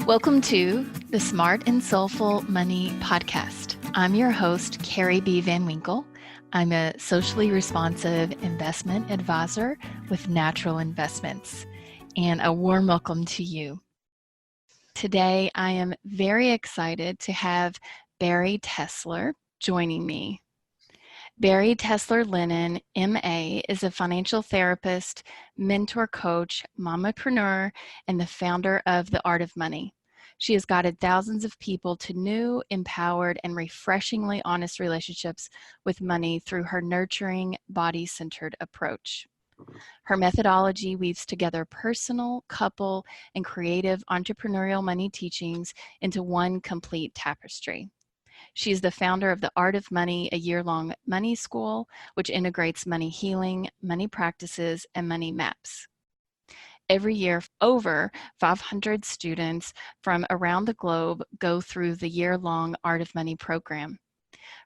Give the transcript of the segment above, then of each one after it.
Welcome to the Smart and Soulful Money Podcast. I'm your host, Carrie B. Van Winkle. I'm a socially responsive investment advisor with Natural Investments, and a warm welcome to you. Today, I am very excited to have Bari Tessler joining me. Bari Tessler Lennon, MA, is a financial therapist, mentor coach, mompreneur, and the founder of The Art of Money. She has guided thousands of people to new, empowered, and refreshingly honest relationships with money through her nurturing, body-centered approach. Her methodology weaves together personal, couple, and creative entrepreneurial money teachings into one complete tapestry. She is the founder of The Art of Money, a year-long money school, which integrates money healing, money practices, and money maps. Every year, over 500 students from around the globe go through the year-long Art of Money program.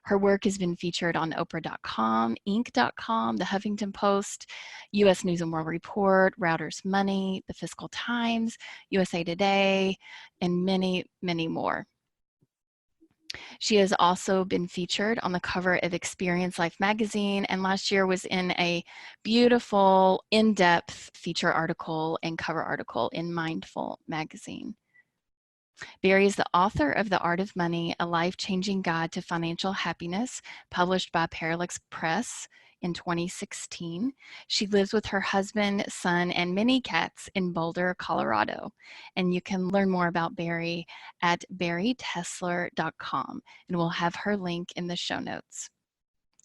Her work has been featured on Oprah.com, Inc.com, The Huffington Post, U.S. News and World Report, Reuters Money, The Fiscal Times, USA Today, and many, many more. She has also been featured on the cover of Experience Life magazine, and last year was in a beautiful, in-depth feature article and cover article in Mindful magazine. Bari is the author of The Art of Money, a life-changing guide to financial happiness, published by Parallax Press in 2016. She lives with her husband, son, and many cats in Boulder, Colorado. And you can learn more about Bari at baritessler.com, and we'll have her link in the show notes.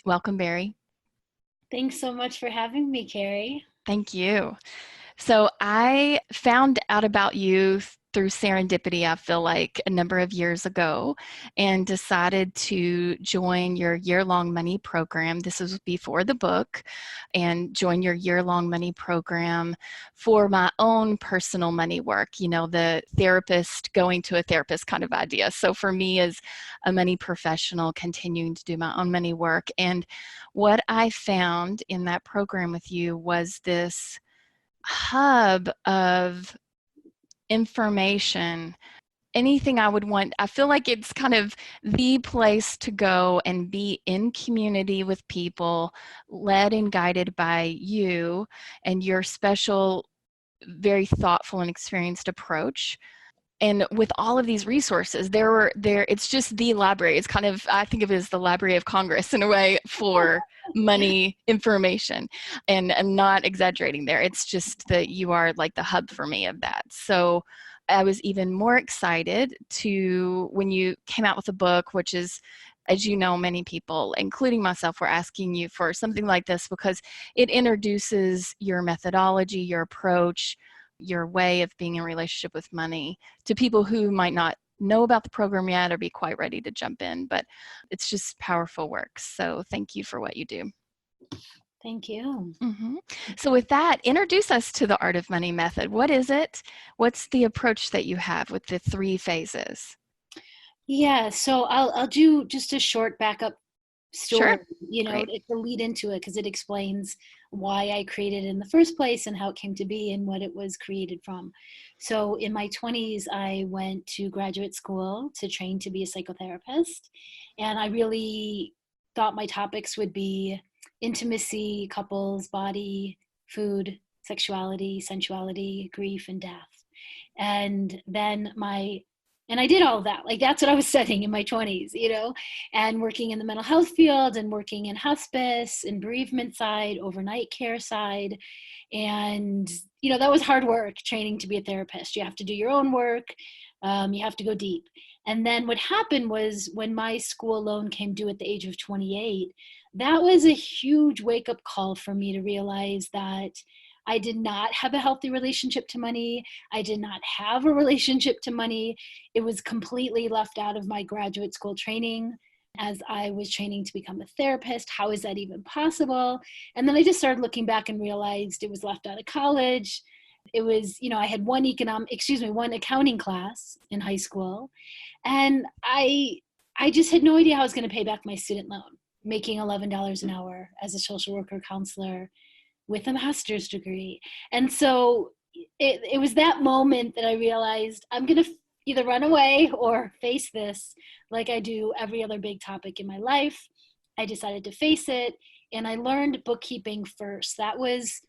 Welcome, Bari. Thanks so much for having me, Carrie. Thank you. So I found out about you through serendipity, I feel like, a number of years ago, and decided to join your year-long money program. This was before the book, and join your year-long money program for my own personal money work, you know, the therapist going to a therapist kind of idea. So for me as a money professional, continuing to do my own money work. And what I found in that program with you was this hub of information, anything I would want. I feel like it's kind of the place to go and be in community with people, led and guided by you and your special, very thoughtful and experienced approach. And with all of these resources, it's just the library. It's kind of, I think of it as the Library of Congress in a way for money information. And I'm not exaggerating there. It's just that you are like the hub for me of that. So I was even more excited when you came out with a book, which is, as you know, many people, including myself, were asking you for something like this because it introduces your methodology, your approach, your way of being in relationship with money to people who might not know about the program yet or be quite ready to jump in, but it's just powerful work. So thank you for what you do. Thank you. Mm-hmm. So with that, introduce us to the Art of Money method. What is it? What's the approach that you have with the 3 phases? Yeah, so I'll do just a short backup story, Sure. to lead into it because it explains why I created it in the first place and how it came to be and what it was created from. So in my 20s, I went to graduate school to train to be a psychotherapist. And I really thought my topics would be intimacy, couples, body, food, sexuality, sensuality, grief, and death. And then and I did all of that. Like, that's what I was studying in my 20s, and working in the mental health field and working in hospice and bereavement side, overnight care side. And, that was hard work, training to be a therapist. You have to do your own work. You have to go deep. And then what happened was when my school loan came due at the age of 28, that was a huge wake-up call for me to realize that I did not have a healthy relationship to money. I did not have a relationship to money. It was completely left out of my graduate school training as I was training to become a therapist. How is that even possible? And then I just started looking back and realized it was left out of college. It was, I had one accounting class in high school. And I just had no idea how I was going to pay back my student loan, making $11 an hour as a social worker counselor with a master's degree. And so it was that moment that I realized I'm going to either run away or face this like I do every other big topic in my life. I decided to face it, and I learned bookkeeping first. That was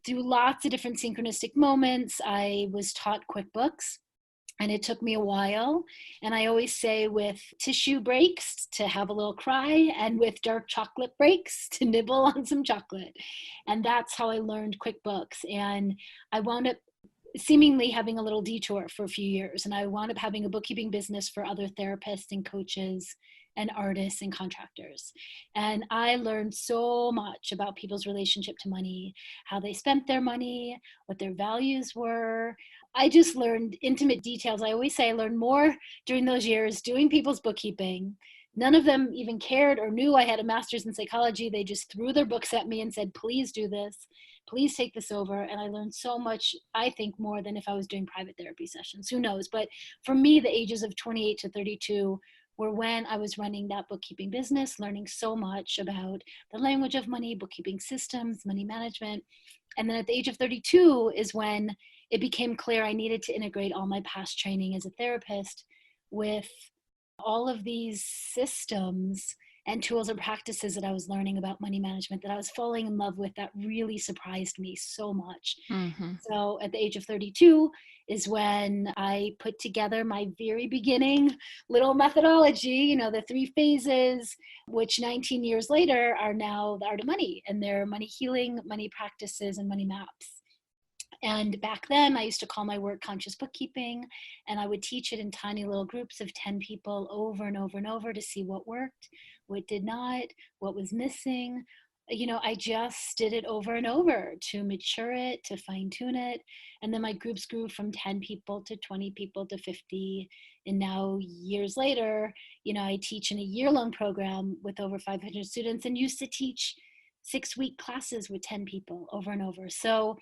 through lots of different synchronistic moments. I was taught QuickBooks, and it took me a while. And I always say, with tissue breaks to have a little cry, and with dark chocolate breaks to nibble on some chocolate. And that's how I learned QuickBooks. And I wound up seemingly having a little detour for a few years. And I wound up having a bookkeeping business for other therapists and coaches and artists and contractors. And I learned so much about people's relationship to money, how they spent their money, what their values were. I just learned intimate details. I always say I learned more during those years doing people's bookkeeping. None of them even cared or knew I had a master's in psychology. They just threw their books at me and said, please do this. Please take this over. And I learned so much, I think, more than if I was doing private therapy sessions. Who knows? But for me, the ages of 28 to 32 were when I was running that bookkeeping business, learning so much about the language of money, bookkeeping systems, money management. And then at the age of 32 is when it became clear I needed to integrate all my past training as a therapist with all of these systems and tools and practices that I was learning about money management that I was falling in love with, that really surprised me so much. Mm-hmm. So at the age of 32 is when I put together my very beginning little methodology, the 3 phases, which 19 years later are now the art of money, and they're money healing, money practices, and money maps. And back then I used to call my work conscious bookkeeping, and I would teach it in tiny little groups of 10 people over and over and over to see what worked, what did not, what was missing. I just did it over and over to mature it, to fine tune it. And then my groups grew from 10 people to 20 people to 50. And now years later, I teach in a year-long program with over 500 students, and used to teach 6-week classes with 10 people over and over. So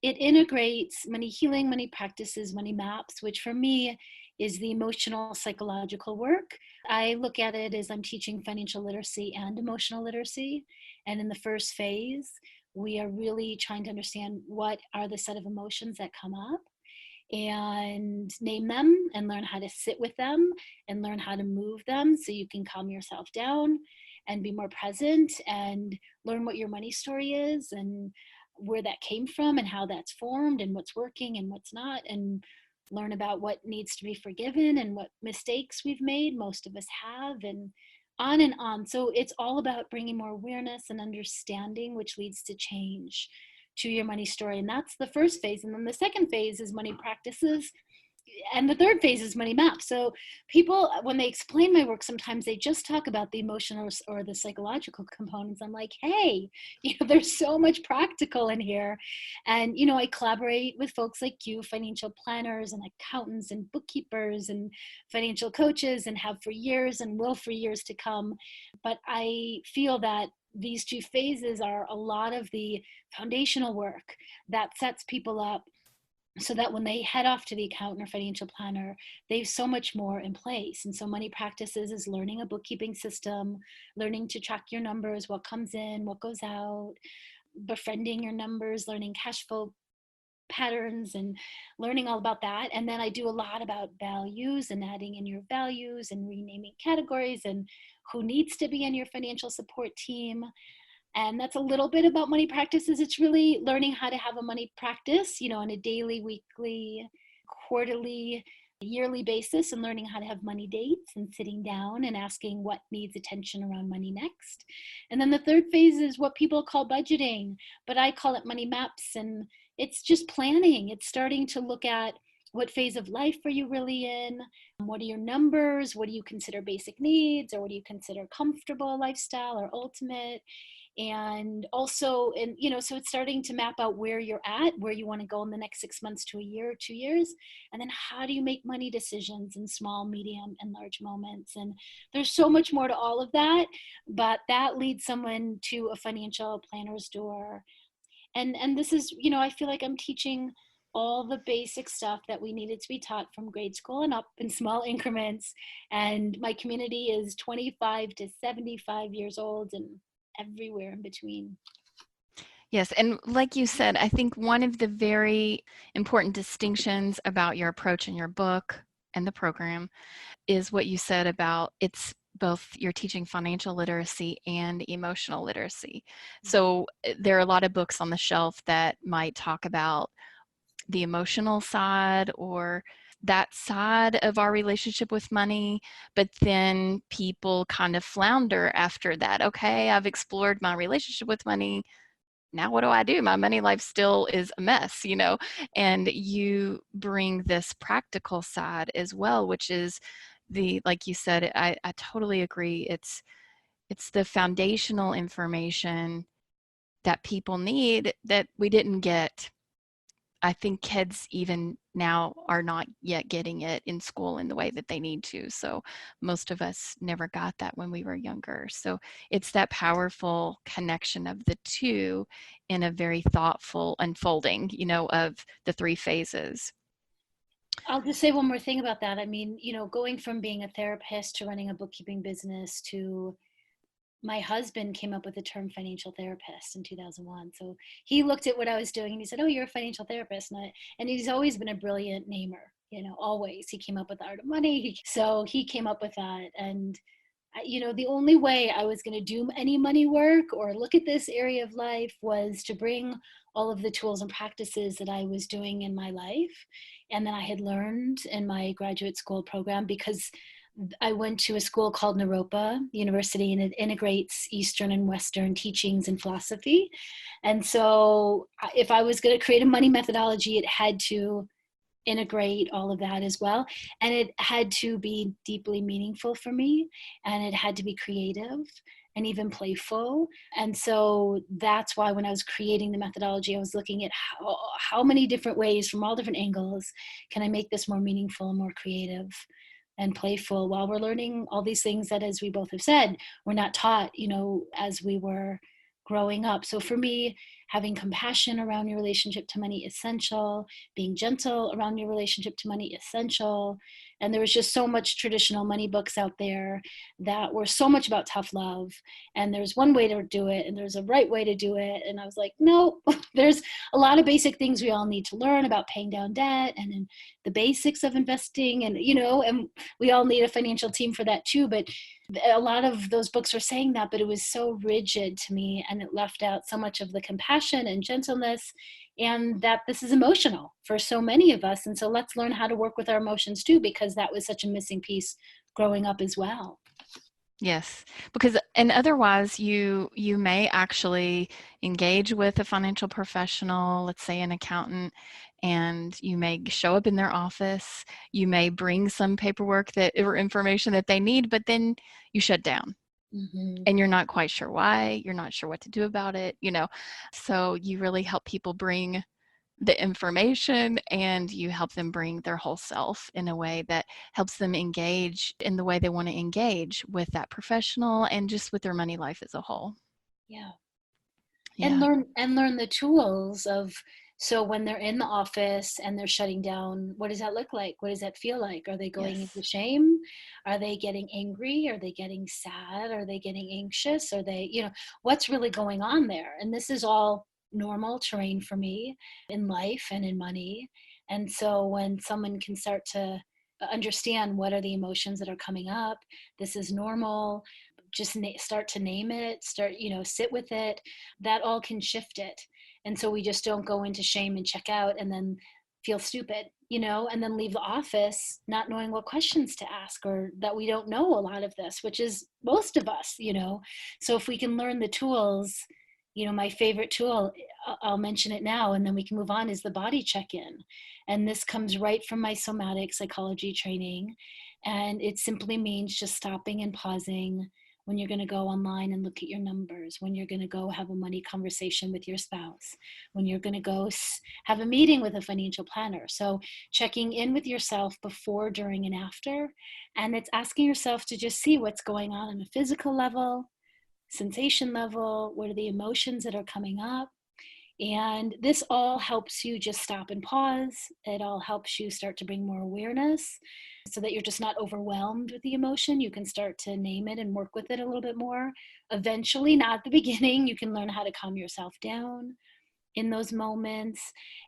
it integrates money healing, money practices, money maps, which for me is the emotional psychological work. I look at it as I'm teaching financial literacy and emotional literacy. And in the first phase, we are really trying to understand what are the set of emotions that come up, and name them and learn how to sit with them and learn how to move them so you can calm yourself down and be more present and learn what your money story is and where that came from and how that's formed and what's working and what's not, and learn about what needs to be forgiven and what mistakes we've made, most of us have, and on and on. So it's all about bringing more awareness and understanding, which leads to change to your money story. And that's the first phase. And then the second phase is money practices. And the third phase is money maps. So people, when they explain my work, sometimes they just talk about the emotional or the psychological components. I'm like, hey, there's so much practical in here. And, I collaborate with folks like you, financial planners and accountants and bookkeepers and financial coaches, and have for years and will for years to come. But I feel that these 2 phases are a lot of the foundational work that sets people up so that when they head off to the accountant or financial planner, they have so much more in place. And so money practices is learning a bookkeeping system, learning to track your numbers, what comes in, what goes out, befriending your numbers, learning cash flow patterns and learning all about that. And then I do a lot about values and adding in your values and renaming categories and who needs to be in your financial support team. And that's a little bit about money practices. It's really learning how to have a money practice, on a daily, weekly, quarterly, yearly basis, and learning how to have money dates and sitting down and asking what needs attention around money next. And then the third phase is what people call budgeting, but I call it money maps. And it's just planning. It's starting to look at what phase of life are you really in? What are your numbers? What do you consider basic needs? Or what do you consider comfortable lifestyle or ultimate? And also, so it's starting to map out where you're at, where you want to go in the next 6 months to a year or 2 years. And then how do you make money decisions in small, medium, and large moments? And there's so much more to all of that, but that leads someone to a financial planner's door. And this is, I feel like I'm teaching all the basic stuff that we needed to be taught from grade school and up in small increments. And my community is 25 to 75 years old and everywhere in between. Yes, and like you said, I think one of the very important distinctions about your approach in your book and the program is what you said about it's both you're teaching financial literacy and emotional literacy. So there are a lot of books on the shelf that might talk about the emotional side or that side of our relationship with money, but then people kind of flounder after that. Okay, I've explored my relationship with money. Now what do I do? My money life still is a mess, and you bring this practical side as well, which is like you said, I totally agree. It's the foundational information that people need that we didn't get. I think kids even now are not yet getting it in school in the way that they need to. So most of us never got that when we were younger. So it's that powerful connection of the two in a very thoughtful unfolding, of the three phases. I'll just say one more thing about that. I mean, going from being a therapist to running a bookkeeping business to my husband came up with the term financial therapist in 2001. So he looked at what I was doing and he said, "Oh, you're a financial therapist." And he's always been a brilliant namer, always. He came up with the art of money. So he came up with that. And, the only way I was going to do any money work or look at this area of life was to bring all of the tools and practices that I was doing in my life and that I had learned in my graduate school program, because I went to a school called Naropa University, and it integrates Eastern and Western teachings and philosophy. And so if I was going to create a money methodology, it had to integrate all of that as well. And it had to be deeply meaningful for me, and it had to be creative and even playful. And so that's why when I was creating the methodology, I was looking at how many different ways from all different angles can I make this more meaningful, more creative and playful, while we're learning all these things that, as we both have said, we're not taught, as we were growing up. So for me, having compassion around your relationship to money, essential. Being gentle around your relationship to money, essential. And there was just so much traditional money books out there that were so much about tough love. And there's one way to do it, and there's a right way to do it. And I was like, no, there's a lot of basic things we all need to learn about paying down debt and in the basics of investing. And, and we all need a financial team for that too. But a lot of those books were saying that, but it was so rigid to me, and it left out so much of the compassion and gentleness, and that this is emotional for so many of us. And so let's learn how to work with our emotions too, because that was such a missing piece growing up as well. Yes, because and otherwise you may actually engage with a financial professional, let's say an accountant, and you may show up in their office. You may bring some paperwork or information that they need, but then you shut down. Mm-hmm. And you're not quite sure why, you're not sure what to do about it, So you really help people bring the information, and you help them bring their whole self in a way that helps them engage in the way they want to engage with that professional and just with their money life as a whole. Yeah. And Yeah. learn the tools of, so when they're in the office and they're shutting down, what does that look like? What does that feel like? Are they going Yes. into shame? Are they getting angry? Are they getting sad? Are they getting anxious? Are they, what's really going on there? And this is all normal terrain for me in life and in money. And so when someone can start to understand what are the emotions that are coming up, this is normal, just start to name it, sit with it, that all can shift it. And so we just don't go into shame and check out and then feel stupid, and then leave the office not knowing what questions to ask, or that we don't know a lot of this, which is most of us. So if we can learn the tools, my favorite tool, I'll mention it now and then we can move on, is the body check-in. And this comes right from my somatic psychology training. And it simply means just stopping and pausing when you're going to go online and look at your numbers, when you're going to go have a money conversation with your spouse, when you're going to go have a meeting with a financial planner. So checking in with yourself before, during, and after. And it's asking yourself to just see what's going on a physical level, sensation level, what are the emotions that are coming up. And this all helps you just stop and pause. It all helps you start to bring more awareness so that you're just not overwhelmed with the emotion. You can start to name it and work with it a little bit more. Eventually, not at the beginning, you can learn how to calm yourself down. in those moments.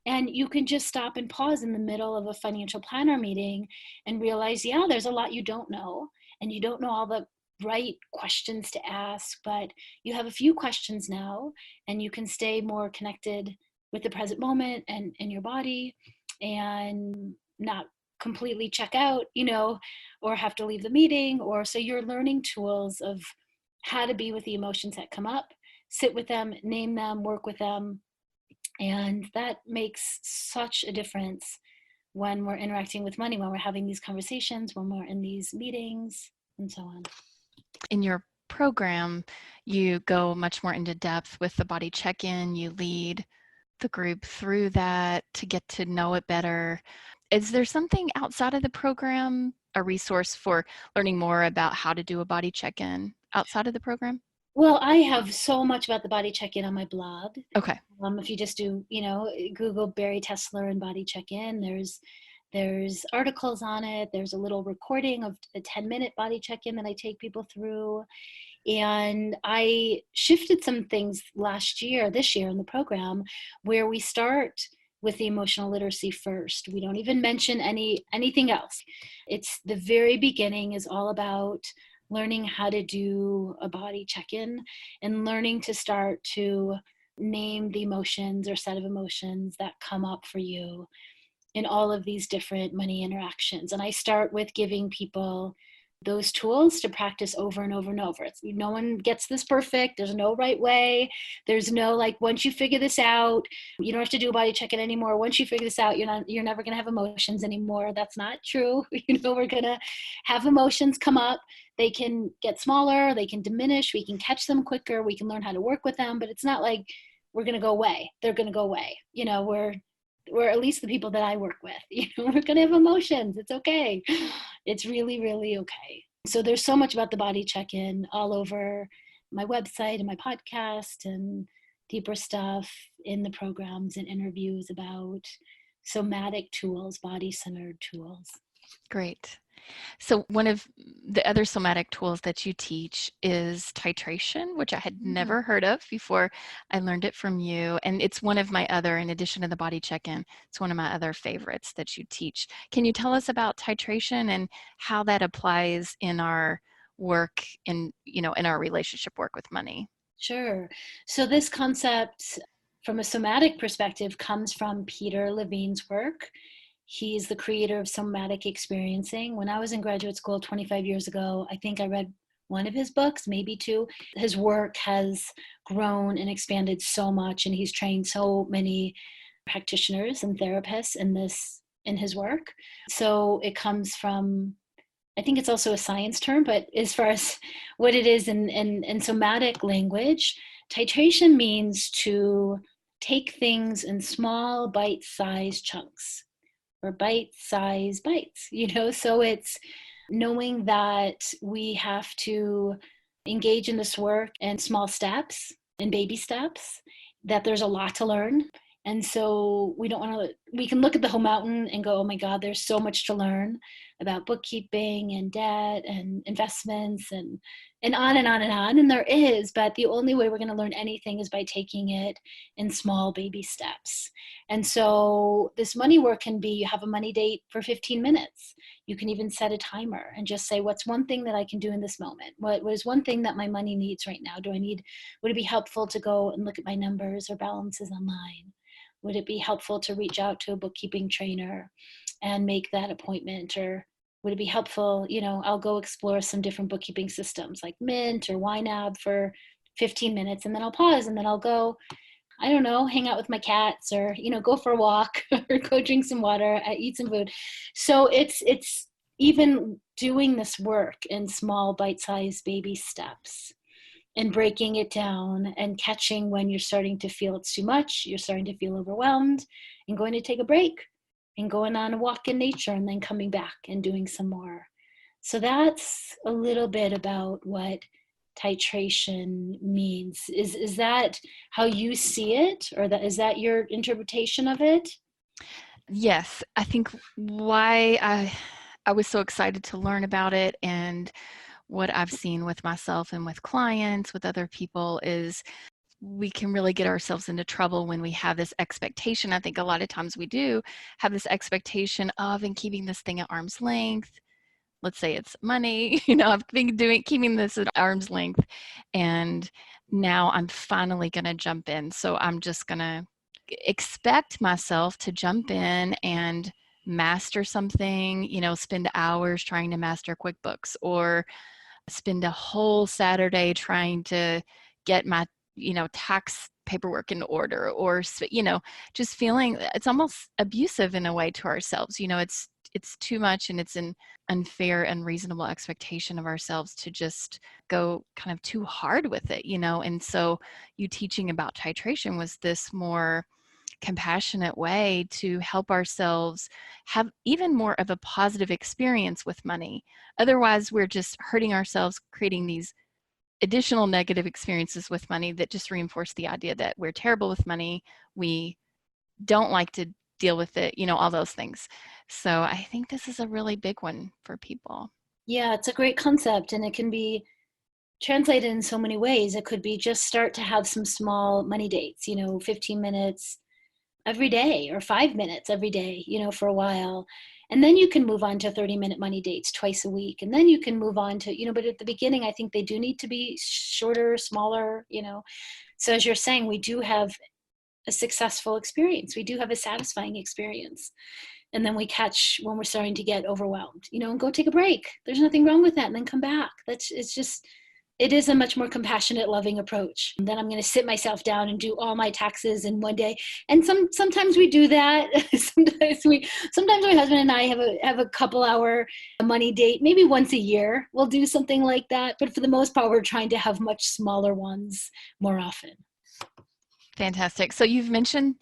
And you can just stop and pause in the middle of a financial planner meeting and realize, yeah, there's a lot you don't know, and you don't know all the right questions to ask, but you have a few questions now, and you can stay more connected with the present moment and your body, and not completely check out, or have to leave the meeting. Or so you're learning tools of how to be with the emotions that come up, sit with them, name them, work with them. And that makes such a difference when we're interacting with money, when we're having these conversations, when we're in these meetings, and so on. In your program, you go much more into depth with the body check-in. You lead the group through that to get to know it better. Is there something outside of the program, a resource for learning more about how to do a body check-in outside of the program? Well, I have so much about the body check-in on my blog. Okay. If you just do, Google Bari Tessler and body check-in, there's articles on it. There's a little recording of a 10-minute body check-in that I take people through. And I shifted some things this year in the program, where we start with the emotional literacy first. We don't even mention anything else. It's the very beginning is all about learning how to do a body check-in and learning to start to name the emotions or set of emotions that come up for you in all of these different money interactions. And I start with giving people those tools to practice over and over and over. No one gets this perfect. There's no right way. There's no once you figure this out, you don't have to do a body check-in anymore. Once you figure this out, you're never going to have emotions anymore. That's not true. We're going to have emotions come up. They can get smaller. They can diminish. We can catch them quicker. We can learn how to work with them. But it's not like we're going to go away. They're going to go away. We're at least the people that I work with, we're going to have emotions. It's okay. It's really, really okay. So there's so much about the body check-in all over my website and my podcast, and deeper stuff in the programs and interviews about somatic tools, body-centered tools. Great. So one of the other somatic tools that you teach is titration, which I had never heard of before I learned it from you. And it's one of my other, in addition to the body check-in, it's one of my other favorites that you teach. Can you tell us about titration and how that applies in our work, in our relationship work with money? Sure. So this concept from a somatic perspective comes from Peter Levine's work. He's the creator of somatic experiencing. When I was in graduate school 25 years ago, I think I read one of his books, maybe two. His work has grown and expanded so much, and he's trained so many practitioners and therapists in his work. So it comes from, I think it's also a science term, but as far as what it is in somatic language, titration means to take things in small bite-sized chunks, or bite-sized bites, so it's knowing that we have to engage in this work in small steps and baby steps, that there's a lot to learn. And so we can look at the whole mountain and go, oh my God, there's so much to learn about bookkeeping and debt and investments and on and on and on. And there is, but the only way we're going to learn anything is by taking it in small baby steps. And so this money work can be, you have a money date for 15 minutes. You can even set a timer and just say, what's one thing that I can do in this moment? What is one thing that my money needs right now? Would it be helpful to go and look at my numbers or balances online? Would it be helpful to reach out to a bookkeeping trainer and make that appointment? Or would it be helpful, I'll go explore some different bookkeeping systems like Mint or YNAB for 15 minutes, and then I'll pause, and then I'll go, I don't know, hang out with my cats, or, go for a walk or go drink some water, eat some food. So it's even doing this work in small bite-sized baby steps, and breaking it down and catching when you're starting to feel it's too much, you're starting to feel overwhelmed, and going to take a break and going on a walk in nature, and then coming back and doing some more. So that's a little bit about what titration means. Is that how you see it, or is that your interpretation of it? Yes, I think why I was so excited to learn about it, and what I've seen with myself and with clients, with other people, is we can really get ourselves into trouble when we have this expectation. I think a lot of times we do have this expectation of and keeping this thing at arm's length. Let's say it's money, I've been keeping this at arm's length, and now I'm finally going to jump in. So I'm just going to expect myself to jump in and master something, spend hours trying to master QuickBooks, or spend a whole Saturday trying to get my, tax paperwork in order, or, just feeling it's almost abusive in a way to ourselves. It's too much, and it's an unfair and reasonable expectation of ourselves to just go kind of too hard with it, and so you teaching about titration was this more compassionate way to help ourselves have even more of a positive experience with money. Otherwise, we're just hurting ourselves, creating these additional negative experiences with money that just reinforce the idea that we're terrible with money, we don't like to deal with it, all those things. So I think this is a really big one for people. Yeah, it's a great concept, and it can be translated in so many ways. It could be just start to have some small money dates, 15 minutes every day or 5 minutes every day, for a while. And then you can move on to 30-minute money dates twice a week. And then you can move on to, but at the beginning, I think they do need to be shorter, smaller, So as you're saying, we do have a successful experience. We do have a satisfying experience. And then we catch when we're starting to get overwhelmed, and go take a break. There's nothing wrong with that. And then come back. It is a much more compassionate, loving approach. And then I'm going to sit myself down and do all my taxes in one day. And sometimes we do that. sometimes my husband and I have a couple hour money date, maybe once a year. We'll do something like that. But for the most part, we're trying to have much smaller ones more often. Fantastic. So you've mentioned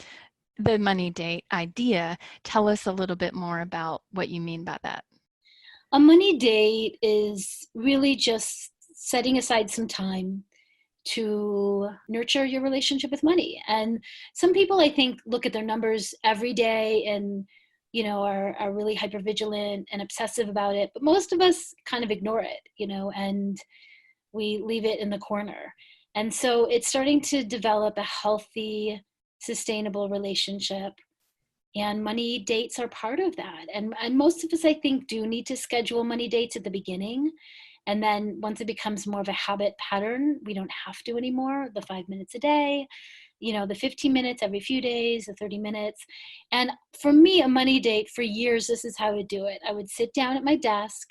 the money date idea. Tell us a little bit more about what you mean by that. A money date is really just setting aside some time to nurture your relationship with money. And some people, I think, look at their numbers every day and, are really hypervigilant and obsessive about it. But most of us kind of ignore it, and we leave it in the corner. And so it's starting to develop a healthy, sustainable relationship. And money dates are part of that. And most of us, I think, do need to schedule money dates at the beginning. And then once it becomes more of a habit pattern, we don't have to anymore. The 5 minutes a day, the 15 minutes every few days, the 30 minutes. And for me, a money date for years, this is how I would do it. I would sit down at my desk,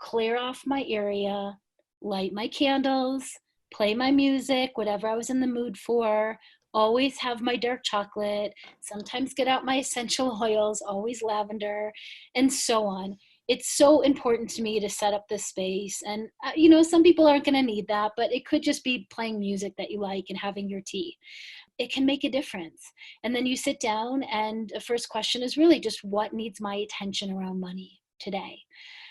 clear off my area, light my candles, play my music, whatever I was in the mood for, always have my dark chocolate, sometimes get out my essential oils, always lavender, and so on. It's so important to me to set up this space. And, some people aren't going to need that, but it could just be playing music that you like and having your tea. It can make a difference. And then you sit down, and the first question is really just what needs my attention around money today?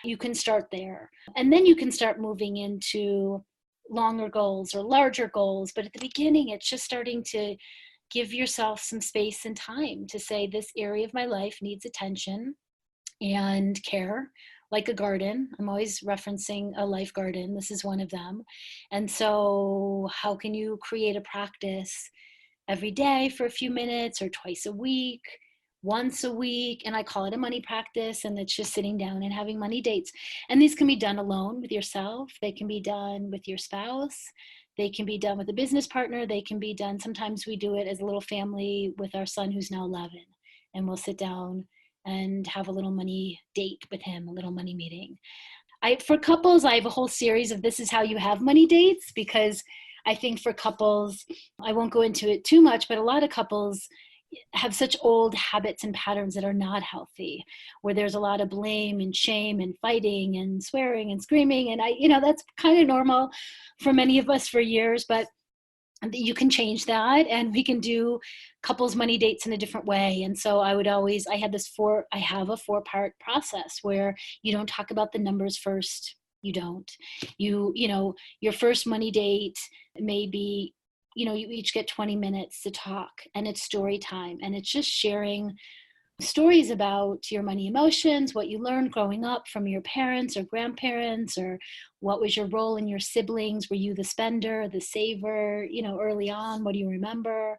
You can start there. And then you can start moving into longer goals or larger goals. But at the beginning, it's just starting to give yourself some space and time to say, this area of my life needs attention and care, like a garden. I'm always referencing a life garden. This is one of them. And so how can you create a practice every day for a few minutes, or twice a week, once a week? And I call it a money practice. And it's just sitting down and having money dates. And these can be done alone with yourself. They can be done with your spouse. They can be done with a business partner. They can be done, sometimes we do it as a little family with our son, who's now 11. And we'll sit down and have a little money date with him, a little money meeting. For couples, I have a whole series of this is how you have money dates, because I think for couples, I won't go into it too much, but a lot of couples have such old habits and patterns that are not healthy, where there's a lot of blame and shame and fighting and swearing and screaming. And that's kind of normal for many of us for years, but you can change that, and we can do couples money dates in a different way. And so I have a 4-part process where you don't talk about the numbers first. You don't. Your first money date may be, you each get 20 minutes to talk, and it's story time, and it's just sharing stories about your money emotions, what you learned growing up from your parents or grandparents, or what was your role in your siblings? Were you the spender, the saver, early on? What do you remember?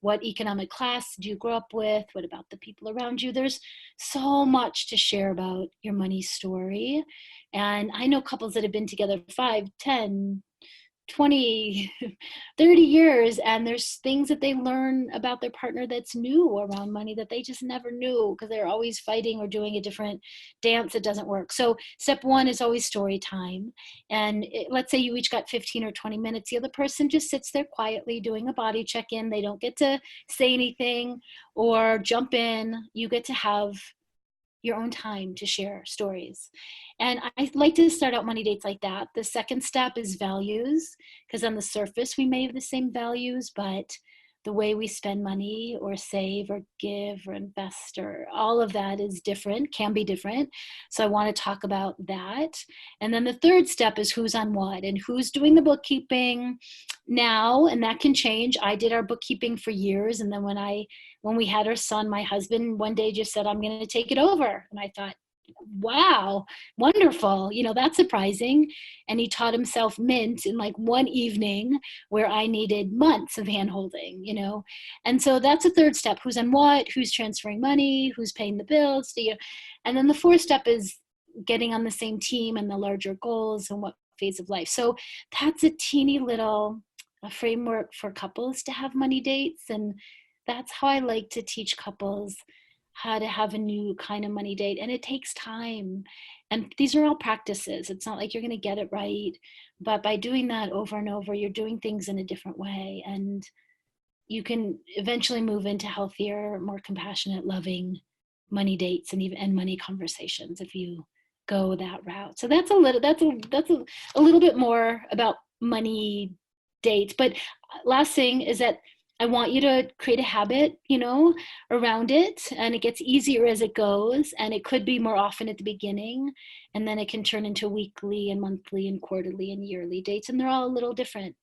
What economic class did you grow up with? What about the people around you? There's so much to share about your money story. And I know couples that have been together 5, 10, 20, 30 years, and there's things that they learn about their partner that's new around money that they just never knew because they're always fighting or doing a different dance that doesn't work. So step one is always story time. And let's say you each got 15 or 20 minutes. The other person just sits there quietly doing a body check-in. They don't get to say anything or jump in. You get to have your own time to share stories. And I like to start out money dates like that. The second step is values, because on the surface we may have the same values, but the way we spend money or save or give or invest or all of that is different, can be different. So I want to talk about that. And then the third step is who's on what and who's doing the bookkeeping now, and that can change. I did our bookkeeping for years, and then when we had our son, my husband one day just said, I'm going to take it over. And I thought, wow, wonderful. That's surprising. And he taught himself Mint in like one evening where I needed months of handholding, And so that's a third step. Who's on what, who's transferring money, who's paying the bills. And then the fourth step is getting on the same team and the larger goals and what phase of life. So that's a teeny little framework for couples to have money dates. And that's how I like to teach couples how to have a new kind of money date. And it takes time. And these are all practices. It's not like you're going to get it right. But by doing that over and over, you're doing things in a different way. And you can eventually move into healthier, more compassionate, loving money dates and money conversations if you go that route. So that's a little bit more about money dates. But last thing is that I want you to create a habit, around it, and it gets easier as it goes, and it could be more often at the beginning, and then it can turn into weekly and monthly and quarterly and yearly dates, and they're all a little different.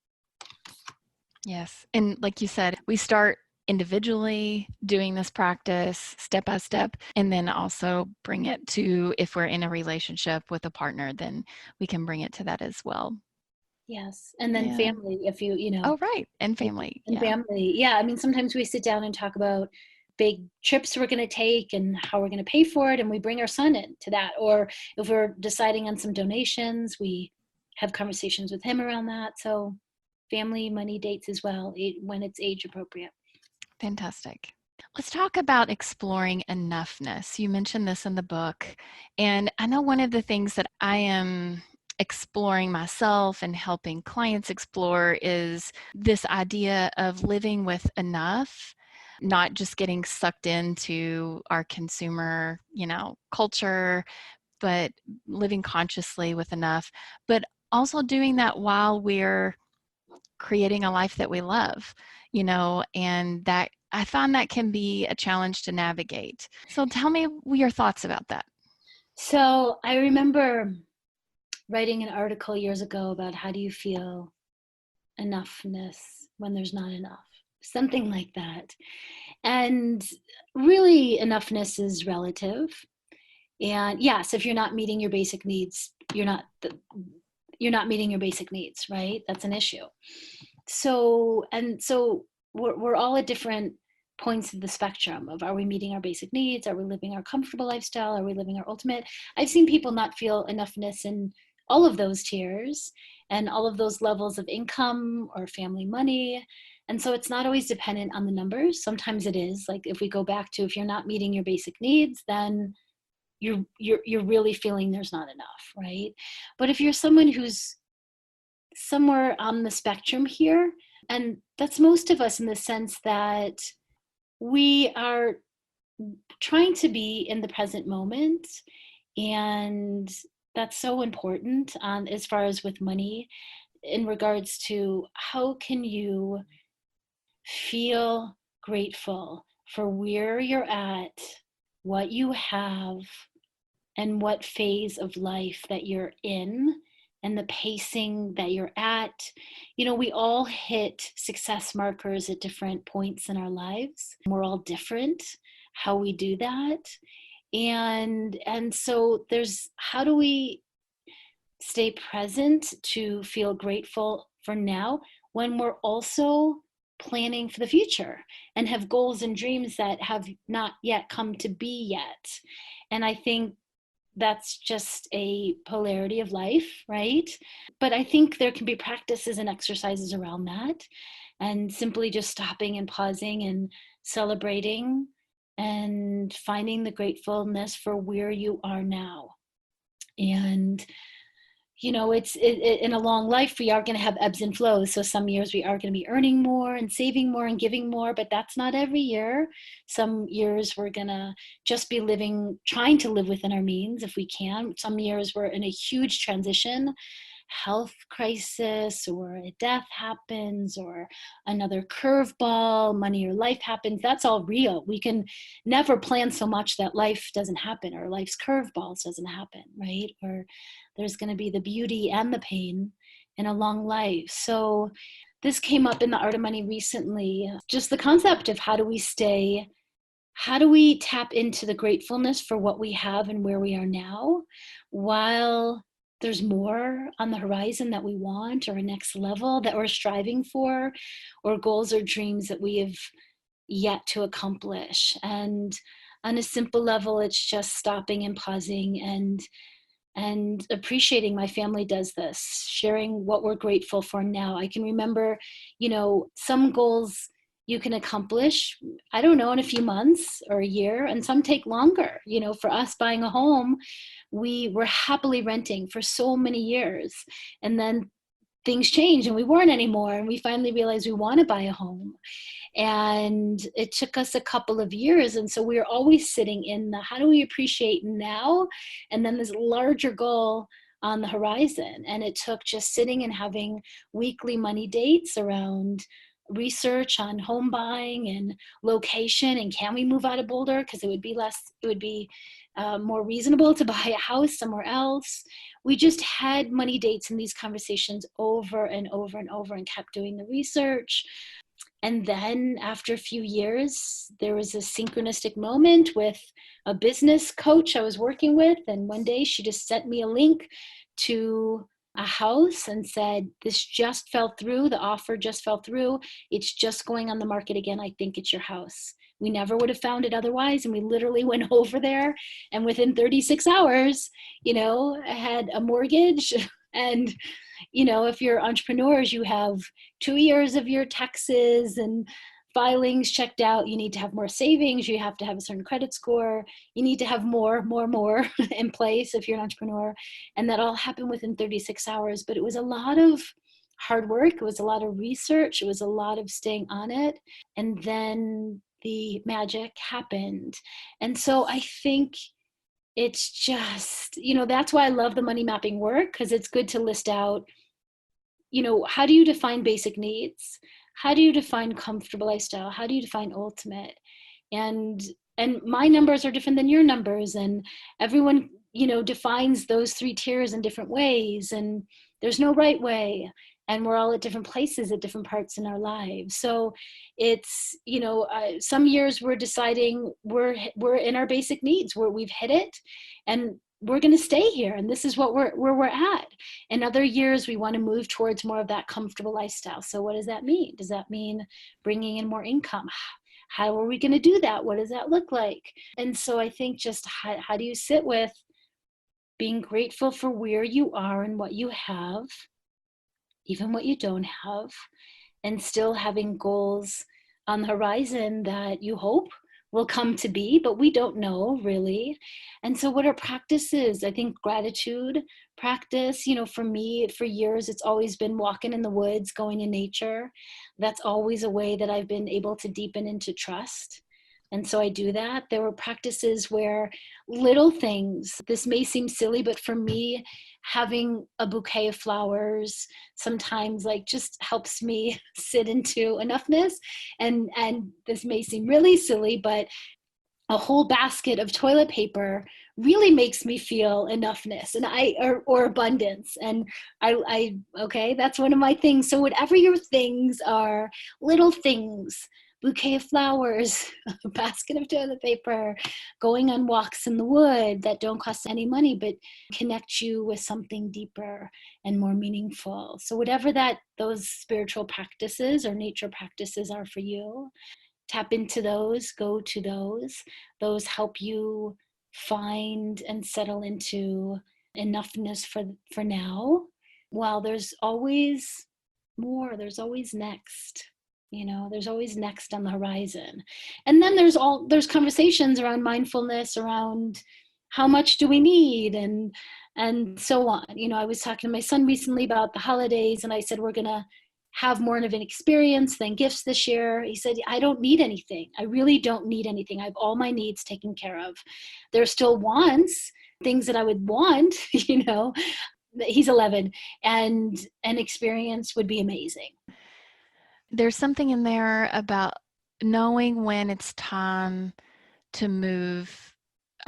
Yes. And like you said, we start individually doing this practice step by step, and then also bring it to, if we're in a relationship with a partner, then we can bring it to that as well. Yes. And then family, if Oh, right. And family. And family. Yeah. I mean, sometimes we sit down and talk about big trips we're going to take and how we're going to pay for it. And we bring our son into that. Or if we're deciding on some donations, we have conversations with him around that. So family money dates as well, when it's age appropriate. Fantastic. Let's talk about exploring enough-ness. You mentioned this in the book. And I know one of the things that I am exploring myself and helping clients explore is this idea of living with enough, not just getting sucked into our consumer, culture, but living consciously with enough, but also doing that while we're creating a life that we love, and that I find that can be a challenge to navigate. So tell me your thoughts about that. So I remember writing an article years ago about how do you feel enoughness when there's not enough, something like that. And really, enoughness is relative. And yes, if you're not meeting your basic needs, you're not meeting your basic needs, right? That's an issue. So we're all at different points of the spectrum of, are we meeting our basic needs? Are we living our comfortable lifestyle? Are we living our ultimate? I've seen people not feel enoughness in all of those tiers and all of those levels of income or family money. And so it's not always dependent on the numbers. Sometimes it is. Like if we go back to, if you're not meeting your basic needs, then you're really feeling there's not enough, right? But if you're someone who's somewhere on the spectrum here, and that's most of us in the sense that we are trying to be in the present moment, and that's so important as far as with money, in regards to how can you feel grateful for where you're at, what you have, and what phase of life that you're in, and the pacing that you're at. We all hit success markers at different points in our lives. We're all different. how we do that. And so there's, how do we stay present to feel grateful for now when we're also planning for the future and have goals and dreams that have not yet come to be yet. And I think that's just a polarity of life, right? But I think there can be practices and exercises around that, and simply just stopping and pausing and celebrating and finding the gratefulness for where you are now. And in a long life, we are going to have ebbs and flows. So some years we are going to be earning more and saving more and giving more, but that's not every year. Some years we're going to just be trying to live within our means if we can. Some years we're in a huge transition, health crisis, or a death happens, or another curveball, money or life happens. That's all real. We can never plan so much that life doesn't happen, or life's curveballs doesn't happen, right? Or there's going to be the beauty and the pain in a long life. So this came up in the Art of Money recently, just the concept of how do we tap into the gratefulness for what we have and where we are now, while there's more on the horizon that we want, or a next level that we're striving for, or goals or dreams that we have yet to accomplish. And on a simple level, it's just stopping and pausing and appreciating. My family does this, sharing what we're grateful for now. I can remember, some goals you can accomplish, I don't know, in a few months or a year, and some take longer. For us, buying a home, we were happily renting for so many years, and then things changed and we weren't anymore, and we finally realized we want to buy a home. And it took us a couple of years. And so we were always sitting in the, how do we appreciate now? And then this larger goal on the horizon. And it took just sitting and having weekly money dates around research on home buying and location, and can we move out of Boulder, because it would be more reasonable to buy a house somewhere else. We just had money dates in these conversations over and over and over, and kept doing the research. And then after a few years, there was a synchronistic moment with a business coach I was working with. And one day she just sent me a link to a house and said, this just fell through. The offer just fell through. It's just going on the market again. I think it's your house. We never would have found it otherwise. And we literally went over there, and within 36 hours, I had a mortgage. And, if you're entrepreneurs, you have 2 years of your taxes and filings checked out. You need to have more savings. You have to have a certain credit score. You need to have more in place if you're an entrepreneur. And that all happened within 36 hours. But it was a lot of hard work. It was a lot of research. It was a lot of staying on it. And then the magic happened. And so I think it's just, that's why I love the money mapping work, because it's good to list out, how do you define basic needs? How do you define comfortable lifestyle? How do you define ultimate? And my numbers are different than your numbers, and everyone, defines those 3 tiers in different ways, and there's no right way. And we're all at different places at different parts in our lives. So it's, some years we're deciding we're in our basic needs, where we've hit it, and we're going to stay here, and this is where we're at. And other years we want to move towards more of that comfortable lifestyle. So what does that mean? Does that mean bringing in more income? How are we going to do that? What does that look like? And so I think just how do you sit with being grateful for where you are and what you have, even what you don't have, and still having goals on the horizon that you hope will come to be, but we don't know really. And so what are practices? I think gratitude practice, for me, for years, it's always been walking in the woods, going in nature. That's always a way that I've been able to deepen into trust. And so I do that. There were practices where little things, this may seem silly, but for me, having a bouquet of flowers sometimes just helps me sit into enough-ness. And this may seem really silly, but a whole basket of toilet paper really makes me feel enough-ness or abundance. And okay, that's one of my things. So whatever your things are, little things, bouquet of flowers, a basket of toilet paper, going on walks in the wood that don't cost any money, but connect you with something deeper and more meaningful. So whatever those spiritual practices or nature practices are for you, tap into those, go to those. Those help you find and settle into enoughness for now. While there's always more, there's always next. There's always next on the horizon. And then there's conversations around mindfulness, around how much do we need, and so on. I was talking to my son recently about the holidays, and I said we're gonna have more of an experience than gifts this year. He said, I don't need anything. I really don't need anything. I have all my needs taken care of. There's still wants, things that I would want, He's 11, and an experience would be amazing. There's something in there about knowing when it's time to move.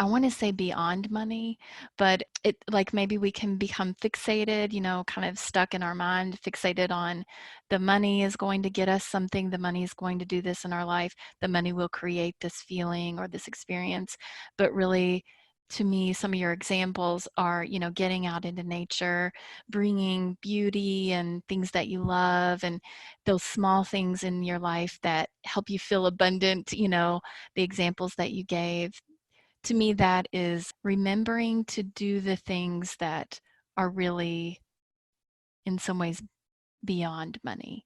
I want to say beyond money, but it like maybe we can become fixated, kind of stuck in our mind, fixated on the money is going to get us something, the money is going to do this in our life, the money will create this feeling or this experience. But really, to me, some of your examples are, getting out into nature, bringing beauty and things that you love, and those small things in your life that help you feel abundant, the examples that you gave. To me, that is remembering to do the things that are really, in some ways, beyond money.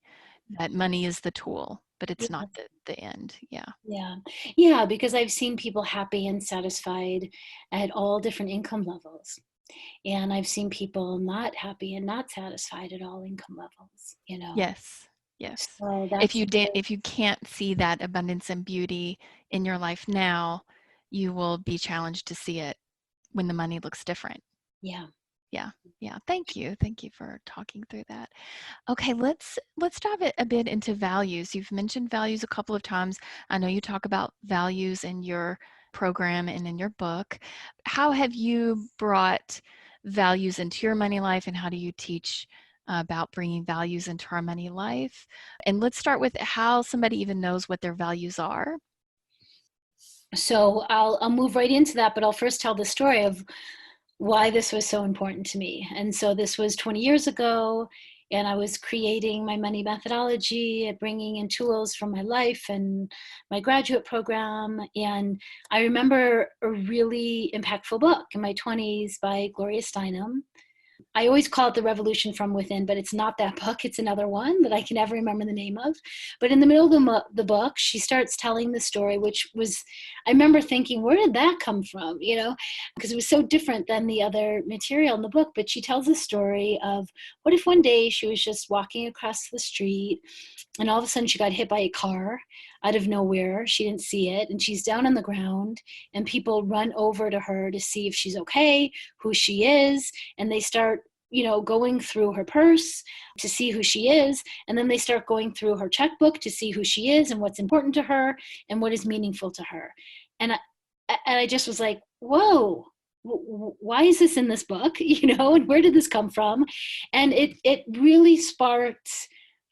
That money is the tool, but it's not the end. Yeah. Yeah, because I've seen people happy and satisfied at all different income levels. And I've seen people not happy and not satisfied at all income levels, Yes. So If that's you can't see that abundance and beauty in your life now, you will be challenged to see it when the money looks different. yeah. Yeah. Thank you for talking through that. Okay, let's dive a bit into values. You've mentioned values a couple of times. I know you talk about values in your program and in your book. How have you brought values into your money life, and how do you teach about bringing values into our money life? And let's start with how somebody even knows what their values are. So I'll move right into that, but I'll first tell the story of why this was so important to me. And so this was 20 years ago, and I was creating my money methodology, bringing in tools from my life and my graduate program. And I remember a really impactful book in my 20s by Gloria Steinem. I always call it The Revolution from Within, but it's not that book. It's another one that I can never remember the name of. But in the middle of the book, she starts telling the story, which was, I remember thinking, where did that come from? Because it was so different than the other material in the book. But she tells the story of what if one day she was just walking across the street and all of a sudden she got hit by a car out of nowhere. She didn't see it. And she's down on the ground and people run over to her to see if she's okay, who she is. And they start, going through her purse to see who she is. And then they start going through her checkbook to see who she is and what's important to her and what is meaningful to her. And I just was like, whoa, why is this in this book? And where did this come from? And it really sparked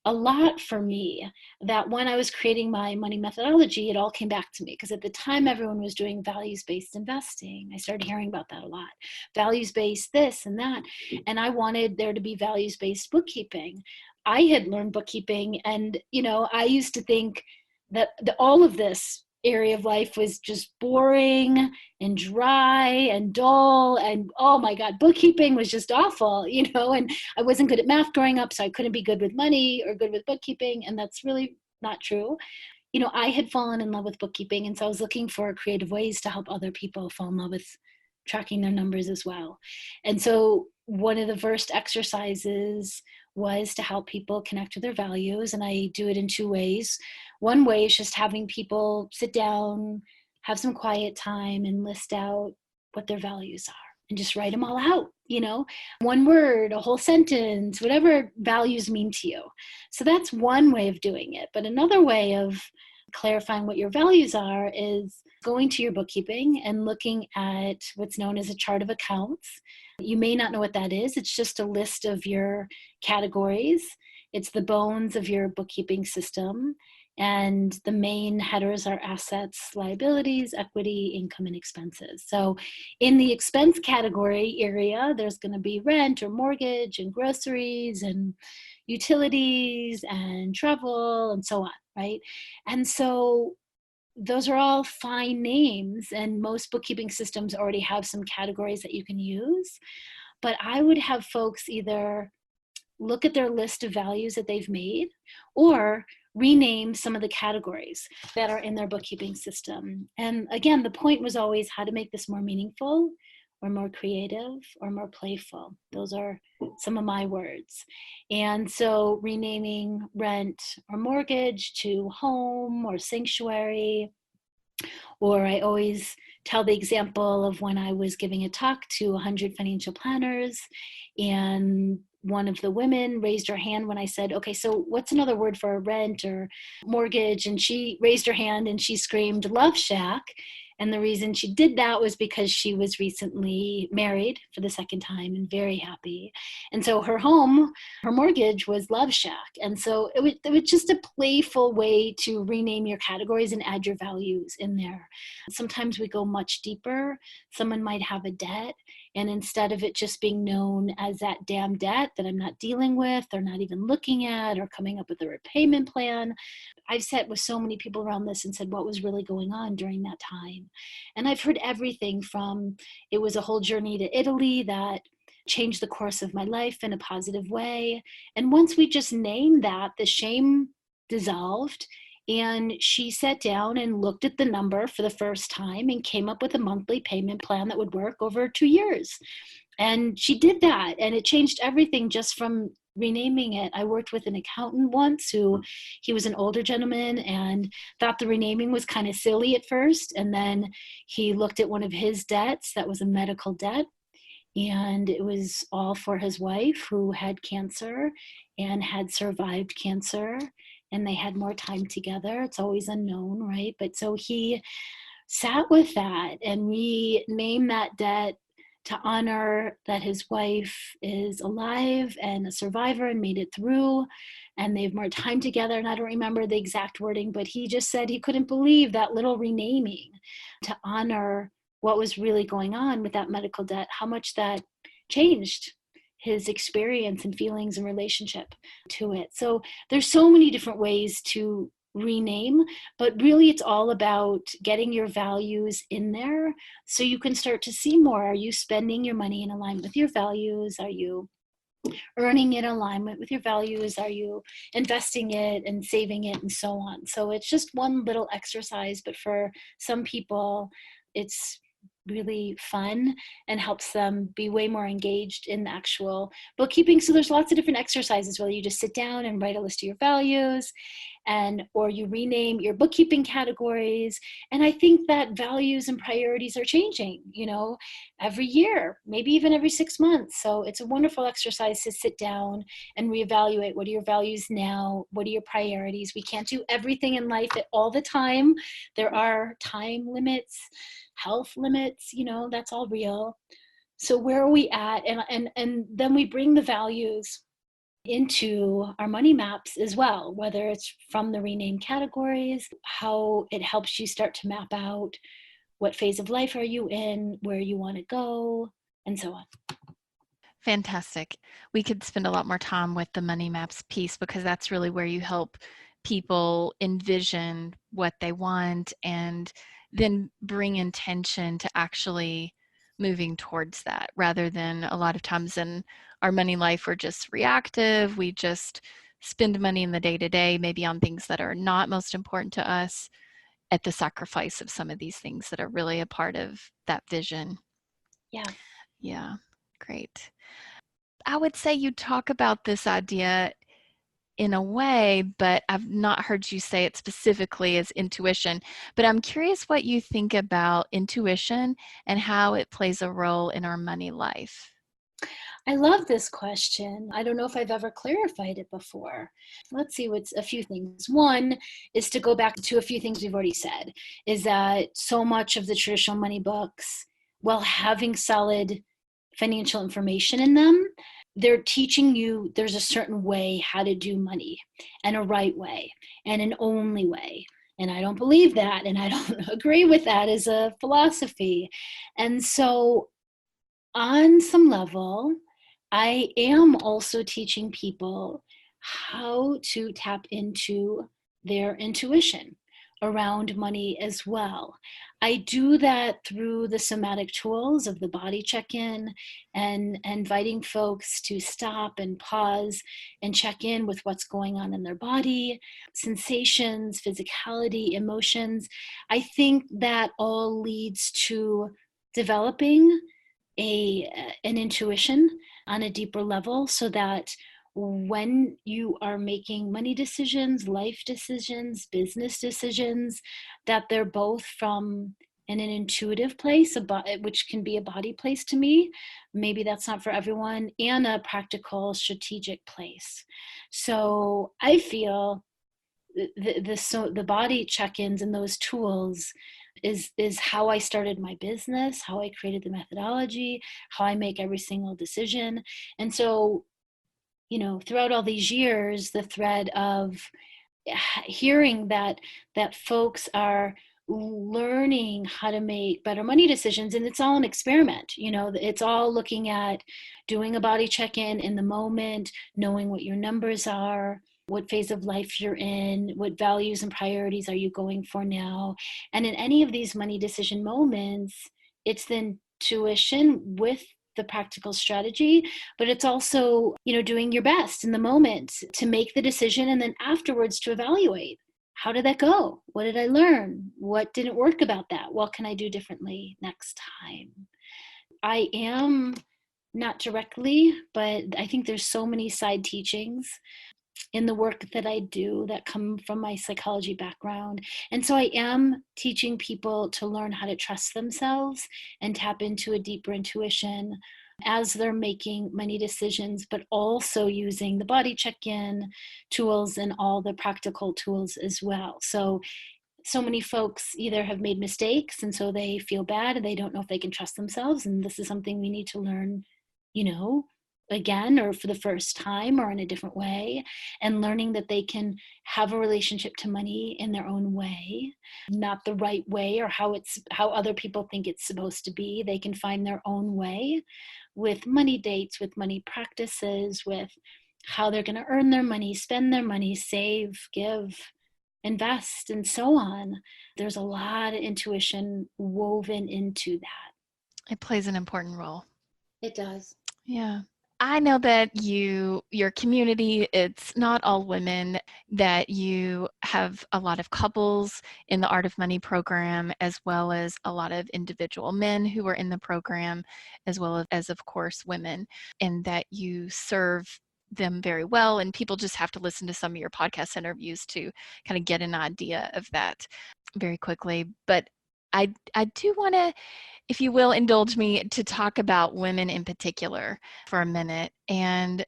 a lot for me, that when I was creating my money methodology, it all came back to me, because at the time everyone was doing values-based investing. I started hearing about that a lot, values-based this and that, and I wanted there to be values-based bookkeeping. I had learned bookkeeping, and I used to think that all of this area of life was just boring and dry and dull, and oh my god, bookkeeping was just awful, and I wasn't good at math growing up, so I couldn't be good with money or good with bookkeeping, and that's really not true. I had fallen in love with bookkeeping, and so I was looking for creative ways to help other people fall in love with tracking their numbers as well. And so one of the first exercises was to help people connect with their values, and I do it in two ways. One way is just having people sit down, have some quiet time, and list out what their values are and just write them all out, one word, a whole sentence, whatever values mean to you. So that's one way of doing it. But another way of clarifying what your values are is going to your bookkeeping and looking at what's known as a chart of accounts. You may not know what that is. It's just a list of your categories. It's the bones of your bookkeeping system. And the main headers are assets, liabilities, equity, income, and expenses. So in the expense category area, there's going to be rent or mortgage and groceries and utilities and travel and so on, right? And so those are all fine names, and most bookkeeping systems already have some categories that you can use. But I would have folks either look at their list of values that they've made or rename some of the categories that are in their bookkeeping system. And again, the point was always how to make this more meaningful or more creative or more playful. Those are some of my words. And so renaming rent or mortgage to home or sanctuary, or I always tell the example of when I was giving a talk to 100 financial planners, and one of the women raised her hand when I said, okay, so what's another word for rent or mortgage? And she raised her hand and she screamed, Love Shack. And the reason she did that was because she was recently married for the second time and very happy. And so her home, her mortgage was Love Shack. And so it was just a playful way to rename your categories and add your values in there. Sometimes we go much deeper. Someone might have a debt, and instead of it just being known as that damn debt that I'm not dealing with or not even looking at or coming up with a repayment plan, I've sat with so many people around this and said, what was really going on during that time? And I've heard everything from, it was a whole journey to Italy that changed the course of my life in a positive way. And once we just named that, the shame dissolved. And she sat down and looked at the number for the first time and came up with a monthly payment plan that would work over 2 years. And she did that, and it changed everything just from renaming it. I worked with an accountant once who, he was an older gentleman and thought the renaming was kind of silly at first. And then he looked at one of his debts that was a medical debt, and it was all for his wife who had cancer and had survived cancer, and they had more time together. It's always unknown, right? But so he sat with that, and we named that debt to honor that his wife is alive and a survivor and made it through, and they have more time together. And I don't remember the exact wording, but he just said he couldn't believe that little renaming to honor what was really going on with that medical debt, how much that changed his experience and feelings and relationship to it. So there's so many different ways to rename, but really it's all about getting your values in there so you can start to see more. Are you spending your money in alignment with your values? Are you earning in alignment with your values? Are you investing it and saving it and so on? So it's just one little exercise, but for some people it's really fun and helps them be way more engaged in the actual bookkeeping. So there's lots of different exercises, whether you just sit down and write a list of your values, and or you rename your bookkeeping categories. And I think that values and priorities are changing, every year, maybe even every 6 months. So it's a wonderful exercise to sit down and reevaluate. What are your values now? What are your priorities? We can't do everything in life at all the time. There are time limits, health limits, that's all real. So where are we at? And then we bring the values into our money maps as well, whether it's from the renamed categories, how it helps you start to map out what phase of life are you in, where you want to go, and so on. Fantastic. We could spend a lot more time with the money maps piece because that's really where you help people envision what they want and then bring intention to actually moving towards that, rather than a lot of times in our money life, we're just reactive. We just spend money in the day-to-day, maybe on things that are not most important to us, at the sacrifice of some of these things that are really a part of that vision. Yeah, great. I would say you talk about this idea in a way, but I've not heard you say it specifically as intuition. But I'm curious what you think about intuition and how it plays a role in our money life. I love this question. I don't know if I've ever clarified it before. Let's see what's a few things. One is to go back to a few things we've already said, is that so much of the traditional money books, while having solid financial information in them, they're teaching you there's a certain way how to do money, and a right way and an only way. And I don't believe that, and I don't agree with that as a philosophy. And so on some level, I am also teaching people how to tap into their intuition around money as well. I do that through the somatic tools of the body check-in, and inviting folks to stop and pause and check in with what's going on in their body, sensations, physicality, emotions. I think that all leads to developing an intuition on a deeper level, so that when you are making money decisions, life decisions, business decisions, that they're both from an intuitive place, which can be a body place to me. Maybe that's not for everyone, and a practical, strategic place. So I feel the body check-ins and those tools is how I started my business, how I created the methodology, how I make every single decision. And so, throughout all these years, the thread of hearing that folks are learning how to make better money decisions, and it's all an experiment. It's all looking at doing a body check-in in the moment, knowing what your numbers are, what phase of life you're in, what values and priorities are you going for now. And in any of these money decision moments, it's the intuition with the practical strategy, but it's also, doing your best in the moment to make the decision, and then afterwards to evaluate, how did that go? What did I learn? What didn't work about that? What can I do differently next time? I am not directly, but I think there's so many side teachings in the work that I do that come from my psychology background. And so I am teaching people to learn how to trust themselves and tap into a deeper intuition as they're making money decisions, but also using the body check-in tools and all the practical tools as well. So many folks either have made mistakes, and so they feel bad and they don't know if they can trust themselves. And this is something we need to learn, again, or for the first time, or in a different way, and learning that they can have a relationship to money in their own way, not the right way or how other people think it's supposed to be. They can find their own way with money dates, with money practices, with how they're going to earn their money, spend their money, save, give, invest, and so on. There's a lot of intuition woven into that. It plays an important role. It does. Yeah. I know that your community, it's not all women, that you have a lot of couples in the Art of Money program, as well as a lot of individual men who are in the program, as well as of course, women, and that you serve them very well. And people just have to listen to some of your podcast interviews to kind of get an idea of that very quickly. But I do want to, if you will, indulge me to talk about women in particular for a minute, and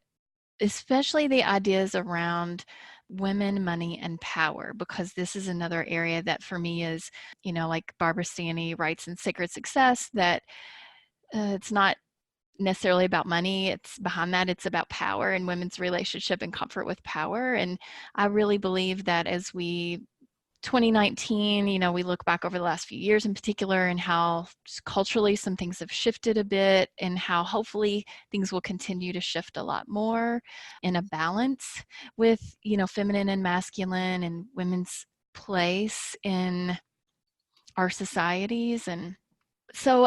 especially the ideas around women, money, and power, because this is another area that for me is, like Barbara Stanny writes in Sacred Success, that it's not necessarily about money. It's behind that, it's about power and women's relationship and comfort with power. And I really believe that as we 2019, we look back over the last few years in particular, and how culturally some things have shifted a bit, and how hopefully things will continue to shift a lot more in a balance with, feminine and masculine and women's place in our societies. And so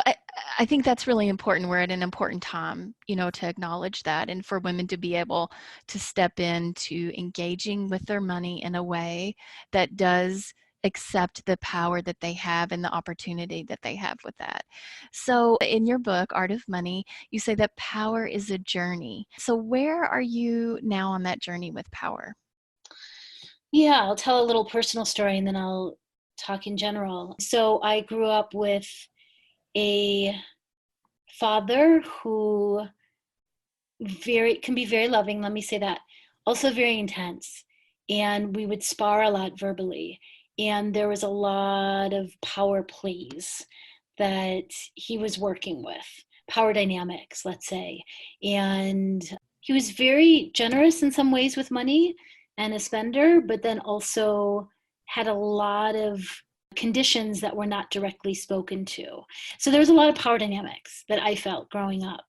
I think that's really important. We're at an important time, to acknowledge that, and for women to be able to step into engaging with their money in a way that does accept the power that they have and the opportunity that they have with that. So in your book, Art of Money, you say that power is a journey. So where are you now on that journey with power? Yeah, I'll tell a little personal story and then I'll talk in general. So I grew up with a father who can be very loving, let me say that, also very intense. And we would spar a lot verbally. And there was a lot of power plays that he was working with, power dynamics, let's say. And he was very generous in some ways with money and a spender, but then also had a lot of conditions that were not directly spoken to. So there was a lot of power dynamics that I felt growing up.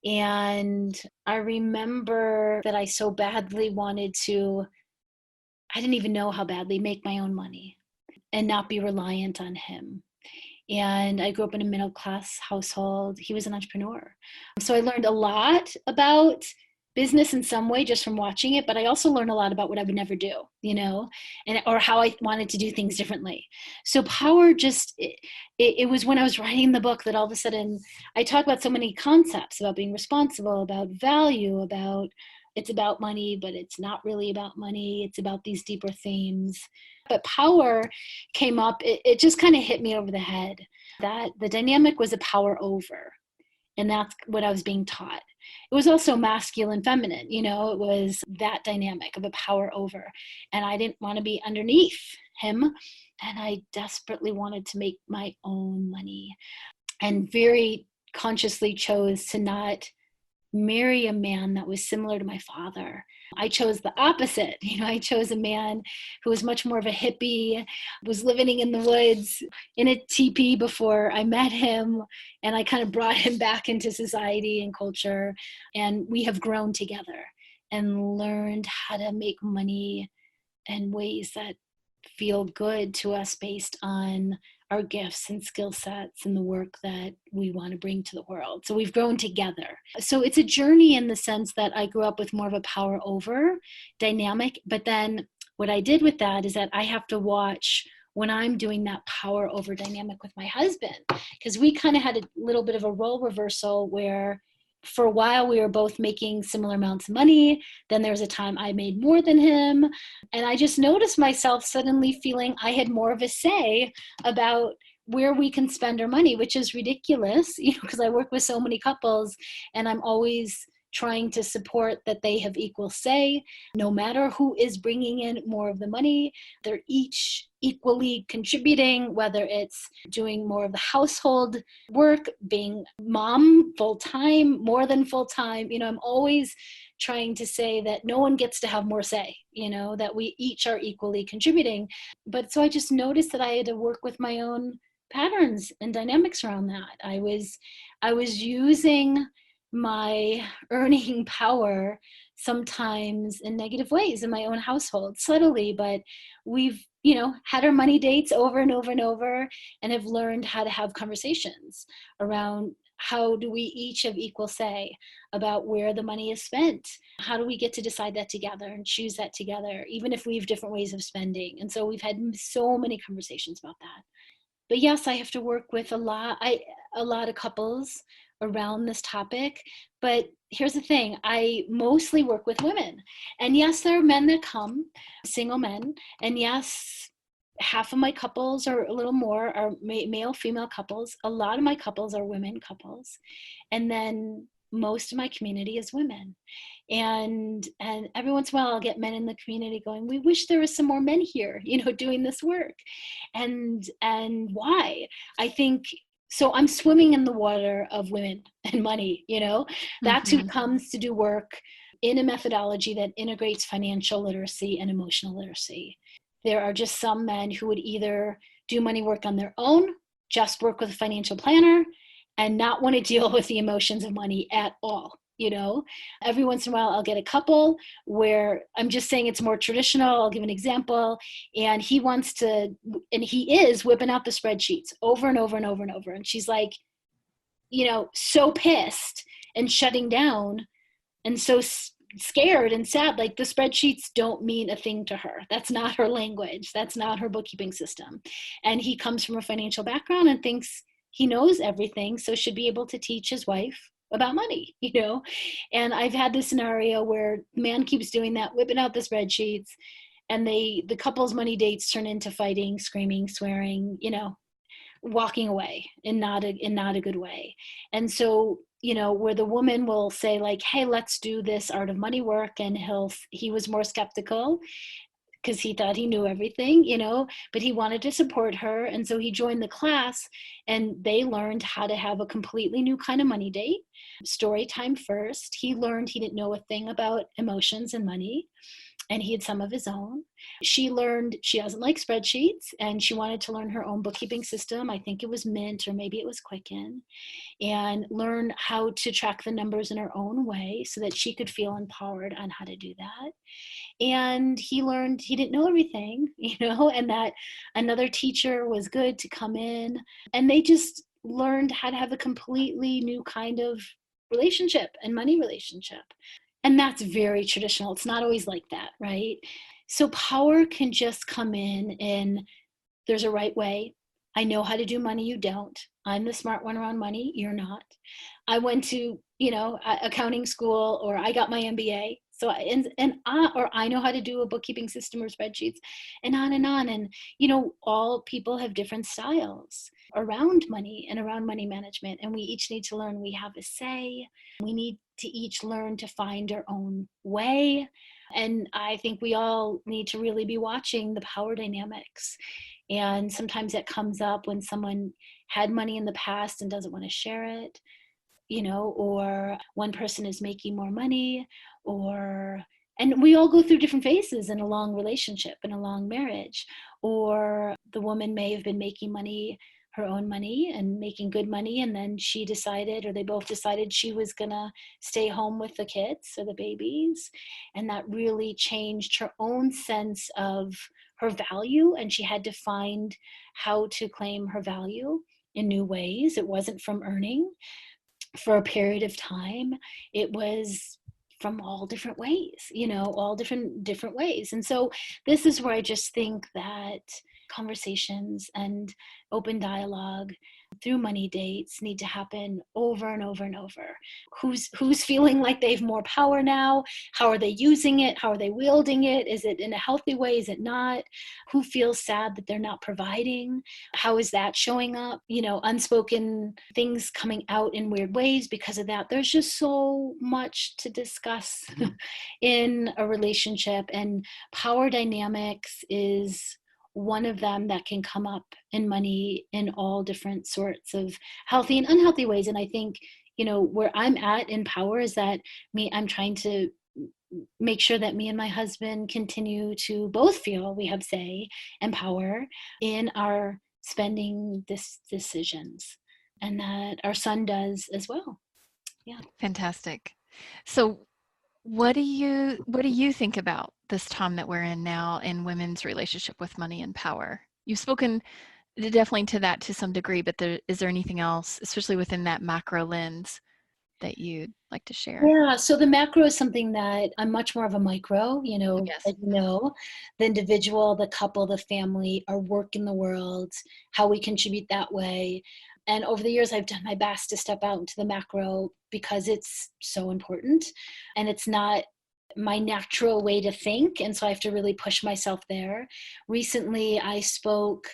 And I remember that I so badly wanted to, I didn't even know how badly, make my own money and not be reliant on him. And I grew up in a middle class household. He was an entrepreneur. So I learned a lot about business in some way just from watching it, but I also learned a lot about what I would never do, and or how I wanted to do things differently. So power just, it was when I was writing the book that all of a sudden I talk about so many concepts about being responsible, about value, about it's about money, but it's not really about money. It's about these deeper themes. But power came up, it just kind of hit me over the head that the dynamic was a power over. And that's what I was being taught. It was also masculine, feminine, it was that dynamic of a power over. And I didn't want to be underneath him. And I desperately wanted to make my own money and very consciously chose to not marry a man that was similar to my father. I chose the opposite. I chose a man who was much more of a hippie, was living in the woods in a teepee before I met him. And I kind of brought him back into society and culture. And we have grown together and learned how to make money in ways that feel good to us based on our gifts and skill sets and the work that we want to bring to the world. So we've grown together. So it's a journey in the sense that I grew up with more of a power over dynamic. But then what I did with that is that I have to watch when I'm doing that power over dynamic with my husband, because we kind of had a little bit of a role reversal where for a while we were both making similar amounts of money. Then there was a time I made more than him. And I just noticed myself suddenly feeling I had more of a say about where we can spend our money, which is ridiculous, because I work with so many couples and I'm always trying to support that they have equal say, no matter who is bringing in more of the money. They're each equally contributing, whether it's doing more of the household work, being mom full-time, more than full-time. I'm always trying to say that no one gets to have more say, that we each are equally contributing. But so I just noticed that I had to work with my own patterns and dynamics around that. I was using my earning power sometimes in negative ways in my own household, subtly, but we've, had our money dates over and over and over and have learned how to have conversations around how do we each have equal say about where the money is spent? How do we get to decide that together and choose that together, even if we have different ways of spending? And so we've had so many conversations about that. But yes, I have to work with a lot of couples around this topic. But here's the thing, I mostly work with women. And yes, there are men that come, single men. And yes, half of my couples or a little more are male, female couples. A lot of my couples are women couples. And then most of my community is women. And every once in a while I'll get men in the community going, we wish there was some more men here, doing this work. And why? I think, so I'm swimming in the water of women and money, that's who comes to do work in a methodology that integrates financial literacy and emotional literacy. There are just some men who would either do money work on their own, just work with a financial planner, and not want to deal with the emotions of money at all. Every once in a while I'll get a couple where I'm just saying it's more traditional. I'll give an example. And he wants to, and he is whipping out the spreadsheets over and over and over and over. And she's like, so pissed and shutting down and so scared and sad. Like the spreadsheets don't mean a thing to her. That's not her language. That's not her bookkeeping system. And he comes from a financial background and thinks he knows everything, so should be able to teach his wife about money, And I've had this scenario where man keeps doing that, whipping out the spreadsheets, and the couple's money dates turn into fighting, screaming, swearing, walking away in not a good way. And so, where the woman will say like, hey, let's do this art of money work. And he was more skeptical, because he thought he knew everything, but he wanted to support her. And so he joined the class, and they learned how to have a completely new kind of money date. Story time first. He learned he didn't know a thing about emotions and money, and he had some of his own. She learned she doesn't like spreadsheets, and she wanted to learn her own bookkeeping system. I think it was Mint, or maybe it was Quicken, and learn how to track the numbers in her own way so that she could feel empowered on how to do that. And he learned he didn't know everything, and that another teacher was good to come in. And they just learned how to have a completely new kind of relationship and money relationship. And that's very traditional. It's not always like that, right? So power can just come in and there's a right way. I know how to do money, you don't. I'm the smart one around money, you're not. I went to, accounting school, or I got my MBA. So, or I know how to do a bookkeeping system or spreadsheets, and on and on. And, all people have different styles around money and around money management. And we each need to learn we have a say. We need to each learn to find our own way. And I think we all need to really be watching the power dynamics. And sometimes that comes up when someone had money in the past and doesn't want to share it, or one person is making more money, and we all go through different phases in a long relationship, in a long marriage. Or the woman may have been making money, her own money, and making good money, and then she decided, or they both decided, she was gonna stay home with the kids or the babies, and that really changed her own sense of her value, and she had to find how to claim her value in new ways. It wasn't from earning for a period of time. It was from all different ways, all different ways. And so this is where I just think that conversations and open dialogue through money dates need to happen over and over and over. Who's feeling like they have more power now? How are they using it? How are they wielding it? Is it in a healthy way? Is it not? Who feels sad that they're not providing? How is that showing up? Unspoken things coming out in weird ways because of that. There's just so much to discuss in a relationship, and power dynamics is one of them that can come up in money in all different sorts of healthy and unhealthy ways. And I think, where I'm at in power is that I'm trying to make sure that me and my husband continue to both feel we have say and power in our spending decisions, and that our son does as well. Yeah. Fantastic. So what do you think about this time that we're in now in women's relationship with money and power? You've spoken definitely to that to some degree, but is there anything else, especially within that macro lens, that you'd like to share? Yeah, so the macro is something that I'm much more of a micro, Yes. the individual, the couple, the family, our work in the world, how we contribute that way. And over the years, I've done my best to step out into the macro because it's so important, and it's not my natural way to think. And so I have to really push myself there. Recently, I spoke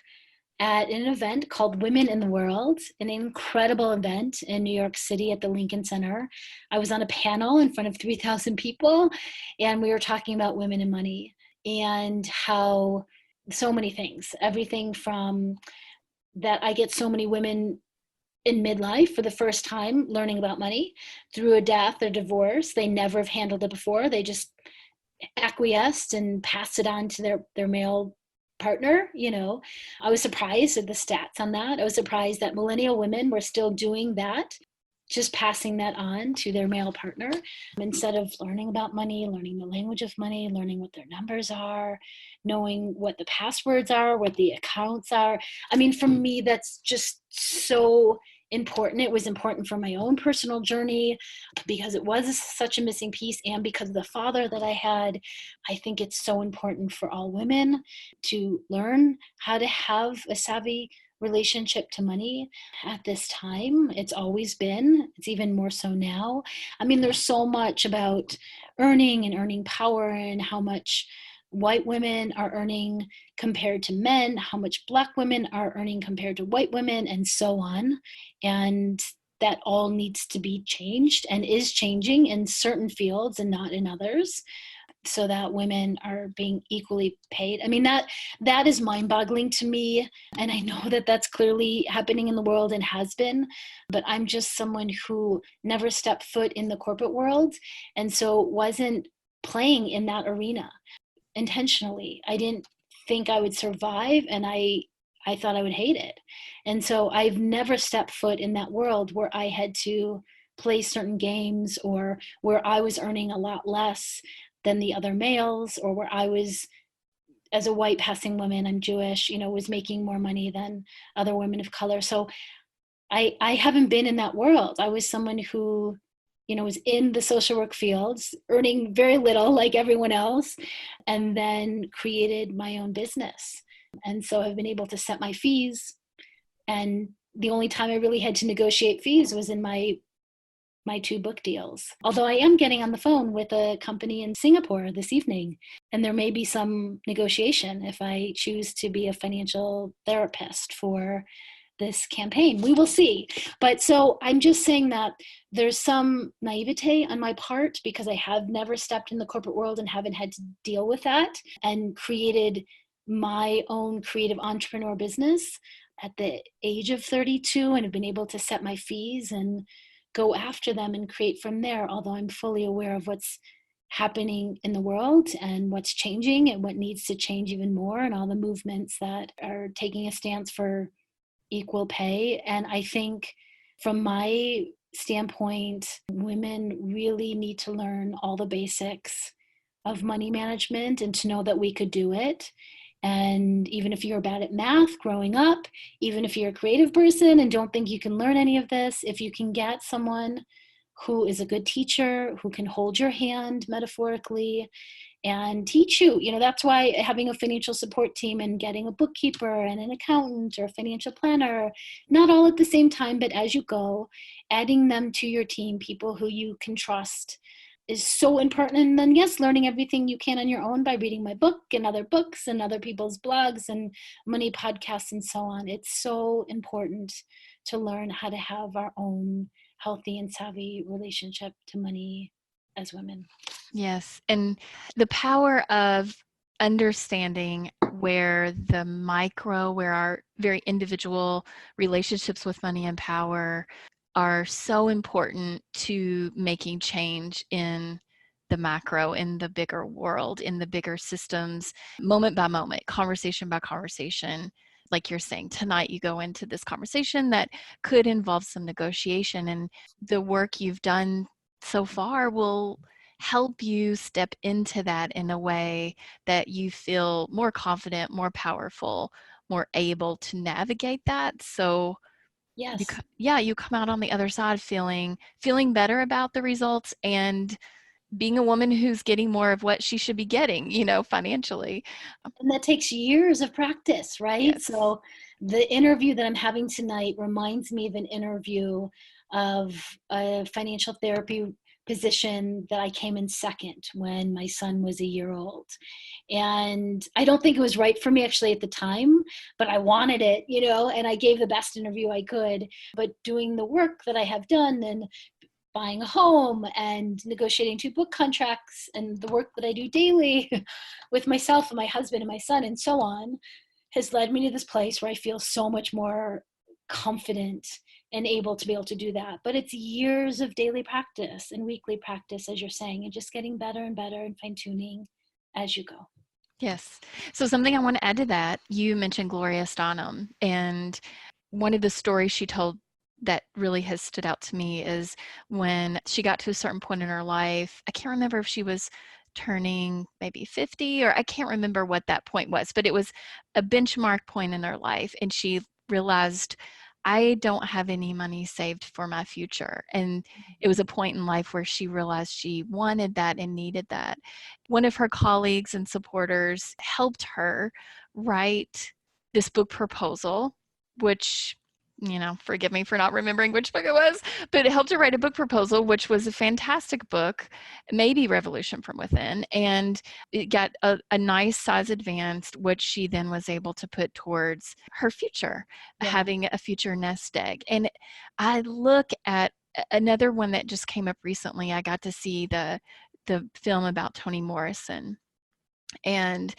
at an event called Women in the World, an incredible event in New York City at the Lincoln Center. I was on a panel in front of 3,000 people, and we were talking about women and money and how so many things, everything from that I get so many women in midlife for the first time learning about money through a death or divorce. They never have handled it before. They just acquiesced and passed it on to their male partner. I was surprised at the stats on that. I was surprised that millennial women were still doing that, just passing that on to their male partner instead of learning about money, learning the language of money, learning what their numbers are, knowing what the passwords are, what the accounts are. For me, that's just so important. It was important for my own personal journey because it was such a missing piece, and because of the father that I had. I think it's so important for all women to learn how to have a savvy relationship to money at this time. It's always been, it's even more so now. There's so much about earning and earning power, and how much white women are earning compared to men, how much Black women are earning compared to white women, and so on. And that all needs to be changed and is changing in certain fields and not in others. so that women are being equally paid. I mean, that is mind-boggling to me. And I know that that's clearly happening in the world and has been, but I'm just someone who never stepped foot in the corporate world. And so wasn't playing in that arena intentionally. I didn't think I would survive, and I thought I would hate it. And so I've never stepped foot in that world where I had to play certain games, or where I was earning a lot less than the other males, or where I was, as a white passing woman, I'm Jewish, was making more money than other women of color. So I haven't been in that world. I was someone who, was in the social work fields, earning very little like everyone else, and then created my own business. And so I've been able to set my fees. And the only time I really had to negotiate fees was in my 2 book deals. Although I am getting on the phone with a company in Singapore this evening, and there may be some negotiation if I choose to be a financial therapist for this campaign. We will see. But so I'm just saying that there's some naivete on my part, because I have never stepped in the corporate world and haven't had to deal with that, and created my own creative entrepreneur business at the age of 32, and have been able to set my fees and go after them and create from there, although I'm fully aware of what's happening in the world and what's changing and what needs to change even more, and all the movements that are taking a stance for equal pay. And I think from my standpoint, women really need to learn all the basics of money management and to know that we could do it. And even if you're bad at math growing up, even if you're a creative person and don't think you can learn any of this, if you can get someone who is a good teacher, who can hold your hand metaphorically and teach you. That's why having a financial support team and getting a bookkeeper and an accountant or a financial planner, not all at the same time, but as you go, adding them to your team, people who you can trust, is so important. And then, yes, learning everything you can on your own by reading my book and other books and other people's blogs and money podcasts and so on. It's so important to learn how to have our own healthy and savvy relationship to money as women. Yes. And the power of understanding where where our very individual relationships with money and power are so important to making change in the macro, in the bigger world, in the bigger systems, moment by moment, conversation by conversation. Like you're saying, tonight you go into this conversation that could involve some negotiation, and the work you've done so far will help you step into that in a way that you feel more confident, more powerful, more able to navigate that. So Yes. you come out on the other side feeling better about the results, and being a woman who's getting more of what she should be getting, financially. And that takes years of practice, right? Yes. So the interview that I'm having tonight reminds me of an interview of a financial therapy position that I came in second when my son was a year old. And I don't think it was right for me actually at the time, but I wanted it, and I gave the best interview I could. But doing the work that I have done, and buying a home and negotiating 2 book contracts, and the work that I do daily with myself and my husband and my son and so on, has led me to this place where I feel so much more confident and able to be able to do that. But it's years of daily practice and weekly practice, as you're saying, and just getting better and better and fine tuning as you go. Yes. So something I want to add to that, you mentioned Gloria Steinem, and one of the stories she told that really has stood out to me is when she got to a certain point in her life. I can't remember if she was turning maybe 50, or I can't remember what that point was, but it was a benchmark point in her life, and she realized, I don't have any money saved for my future. And it was a point in life where she realized she wanted that and needed that. One of her colleagues and supporters helped her write this book proposal, which, forgive me for not remembering which book it was, but it helped her write a book proposal, which was a fantastic book, maybe Revolution from Within. And it got a nice size advanced, which she then was able to put towards her future, having a future nest egg. And I look at another one that just came up recently. I got to see the the film about Toni Morrison. And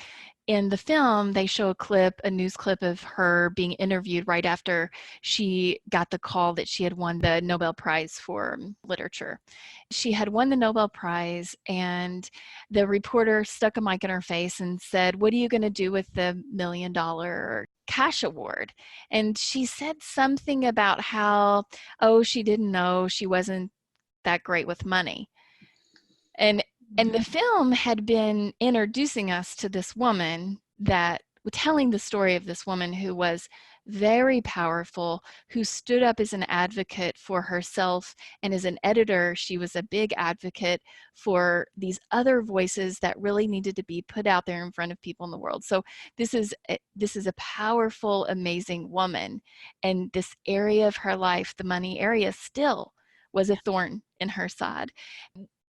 in the film, they show a news clip of her being interviewed right after she got the call that she had won the Nobel Prize for literature. She had won the Nobel Prize, and the reporter stuck a mic in her face and said, "What are you going to do with the $1 million cash award?" And she said something about how, oh, she didn't know, she wasn't that great with money. And the film had been introducing us to this woman, that telling the story of this woman who was very powerful, who stood up as an advocate for herself, and as an editor, she was a big advocate for these other voices that really needed to be put out there in front of people in the world. So this is a powerful, amazing woman, and this area of her life, the money area, still was a thorn in her side.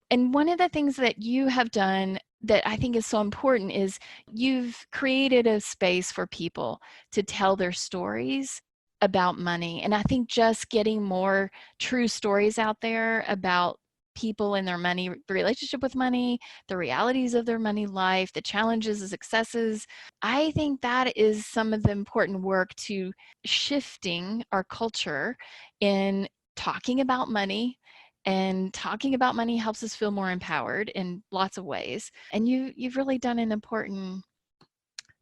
And one of the things that you have done that I think is so important is you've created a space for people to tell their stories about money. And I think just getting more true stories out there about people and their money, the relationship with money, the realities of their money life, the challenges, the successes, I think that is some of the important work to shifting our culture in talking about money. And talking about money helps us feel more empowered in lots of ways. And you've really done an important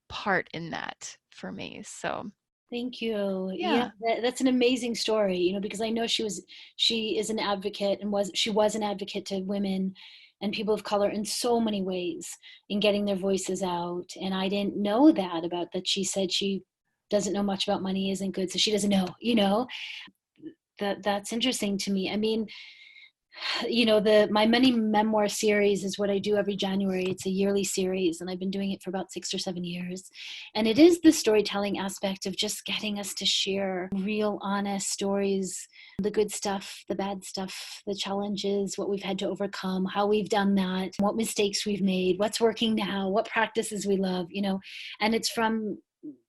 part in that for me. So Thank you. Yeah, yeah. that's an amazing story, because I know she is an advocate, and she was an advocate to women and people of color in so many ways in getting their voices out. And I didn't know that she said she doesn't know much about money, isn't good, so she doesn't know. That's interesting to me. I mean, my money memoir series is what I do every January. It's a yearly series, and I've been doing it for about 6 or 7 years. And it is the storytelling aspect of just getting us to share real, honest stories, the good stuff, the bad stuff, the challenges, what we've had to overcome, how we've done that, what mistakes we've made, what's working now, what practices we love, and it's from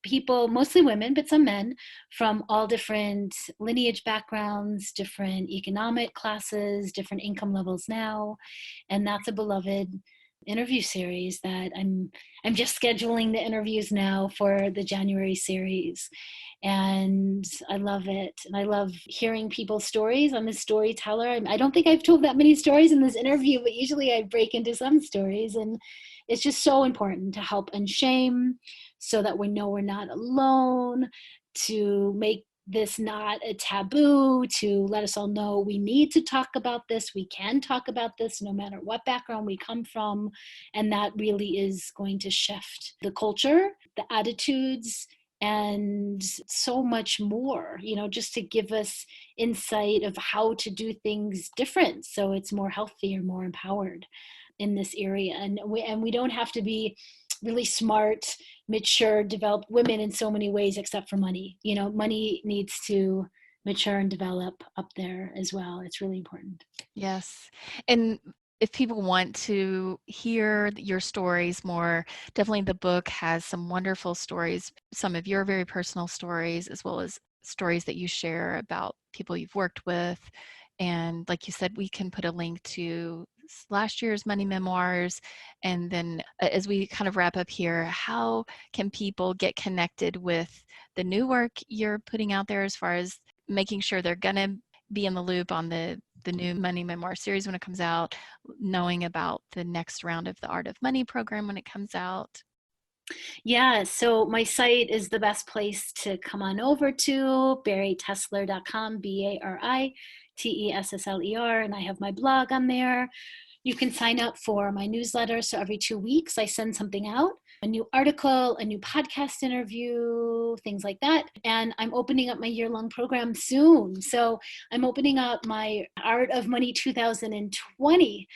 people, mostly women, but some men, from all different lineage backgrounds, different economic classes, different income levels now. And that's a beloved interview series that I'm just scheduling the interviews now for the January series. And I love it. And I love hearing people's stories. I'm a storyteller. I don't think I've told that many stories in this interview, but usually I break into some stories. And it's just so important to help unshame so that we know we're not alone, to make this not a taboo, to let us all know we need to talk about this. We can talk about this no matter what background we come from. And that really is going to shift the culture, the attitudes, and so much more, just to give us insight of how to do things different so it's more healthy or more empowered in this area. And we don't have to be really smart, mature, developed women in so many ways except for money. Money needs to mature and develop up there as well. It's really important. Yes. And if people want to hear your stories more, definitely the book has some wonderful stories, some of your very personal stories, as well as stories that you share about people you've worked with. And like you said, we can put a link to last year's money memoirs. And then as we kind of wrap up here, how can people get connected with the new work you're putting out there, as far as making sure they're going to be in the loop on the new money memoir series when it comes out, knowing about the next round of the Art of Money program when it comes out? Yeah, so my site is the best place to come on over to, baritessler.com, BARITESSLER, and I have my blog on there. You can sign up for my newsletter. So every 2 weeks, I send something out, a new article, a new podcast interview, things like that. And I'm opening up my year-long program soon. So I'm opening up my Art of Money 2020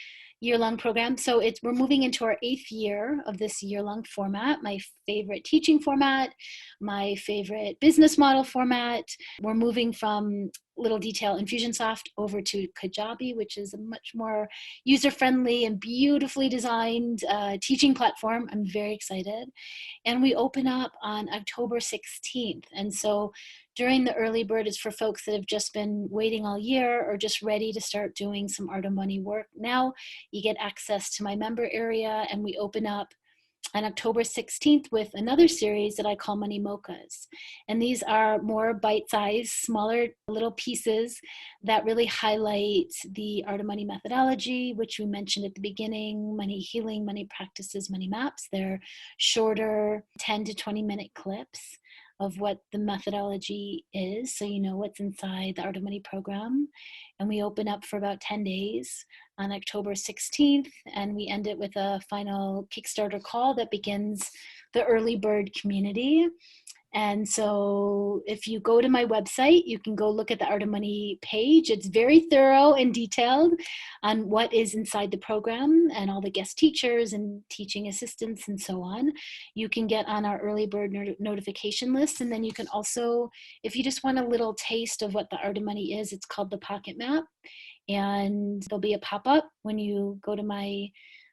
year-long program. So we're moving into our 8th year of this year-long format, my favorite teaching format, my favorite business model format. We're moving from little detail Infusionsoft over to Kajabi, which is a much more user-friendly and beautifully designed teaching platform. I'm very excited. And we open up on October 16th. And so during the early bird is for folks that have just been waiting all year or just ready to start doing some Art of Money work. Now you get access to my member area, and we open up on October 16th with another series that I call Money Mochas. And these are more bite-sized, smaller little pieces that really highlight the Art of Money methodology, which we mentioned at the beginning, money healing, money practices, money maps. They're shorter 10 to 20 minute clips of what the methodology is, so you know what's inside the Art of Money program. And we open up for about 10 days on October 16th, and we end it with a final Kickstarter call that begins the early bird community. And so if you go to my website, you can go look at the Art of Money page. It's very thorough and detailed on what is inside the program and all the guest teachers and teaching assistants and so on. You can get on our early bird notification list. And then you can also, if you just want a little taste of what the Art of Money is, it's called the Pocket Map. And there'll be a pop-up when you go to my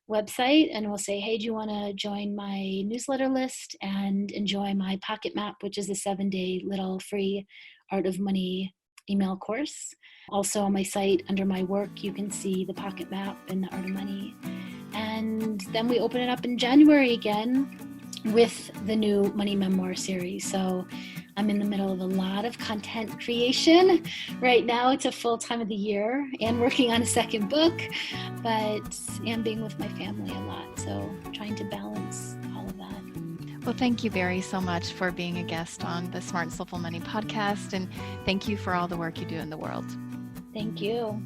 website, and we'll say, hey, do you want to join my newsletter list and enjoy my Pocket Map, which is a 7-day little free Art of Money email course. Also on my site, under my work, you can see the Pocket Map and the Art of Money. And then we open it up in January again with the new Money Memoir series. So I'm in the middle of a lot of content creation. Right now it's a full time of the year and working on a second book, but am being with my family a lot. So trying to balance all of that. Well, thank you, Bari, so much for being a guest on the Smart and Soulful Money podcast. And thank you for all the work you do in the world. Thank you.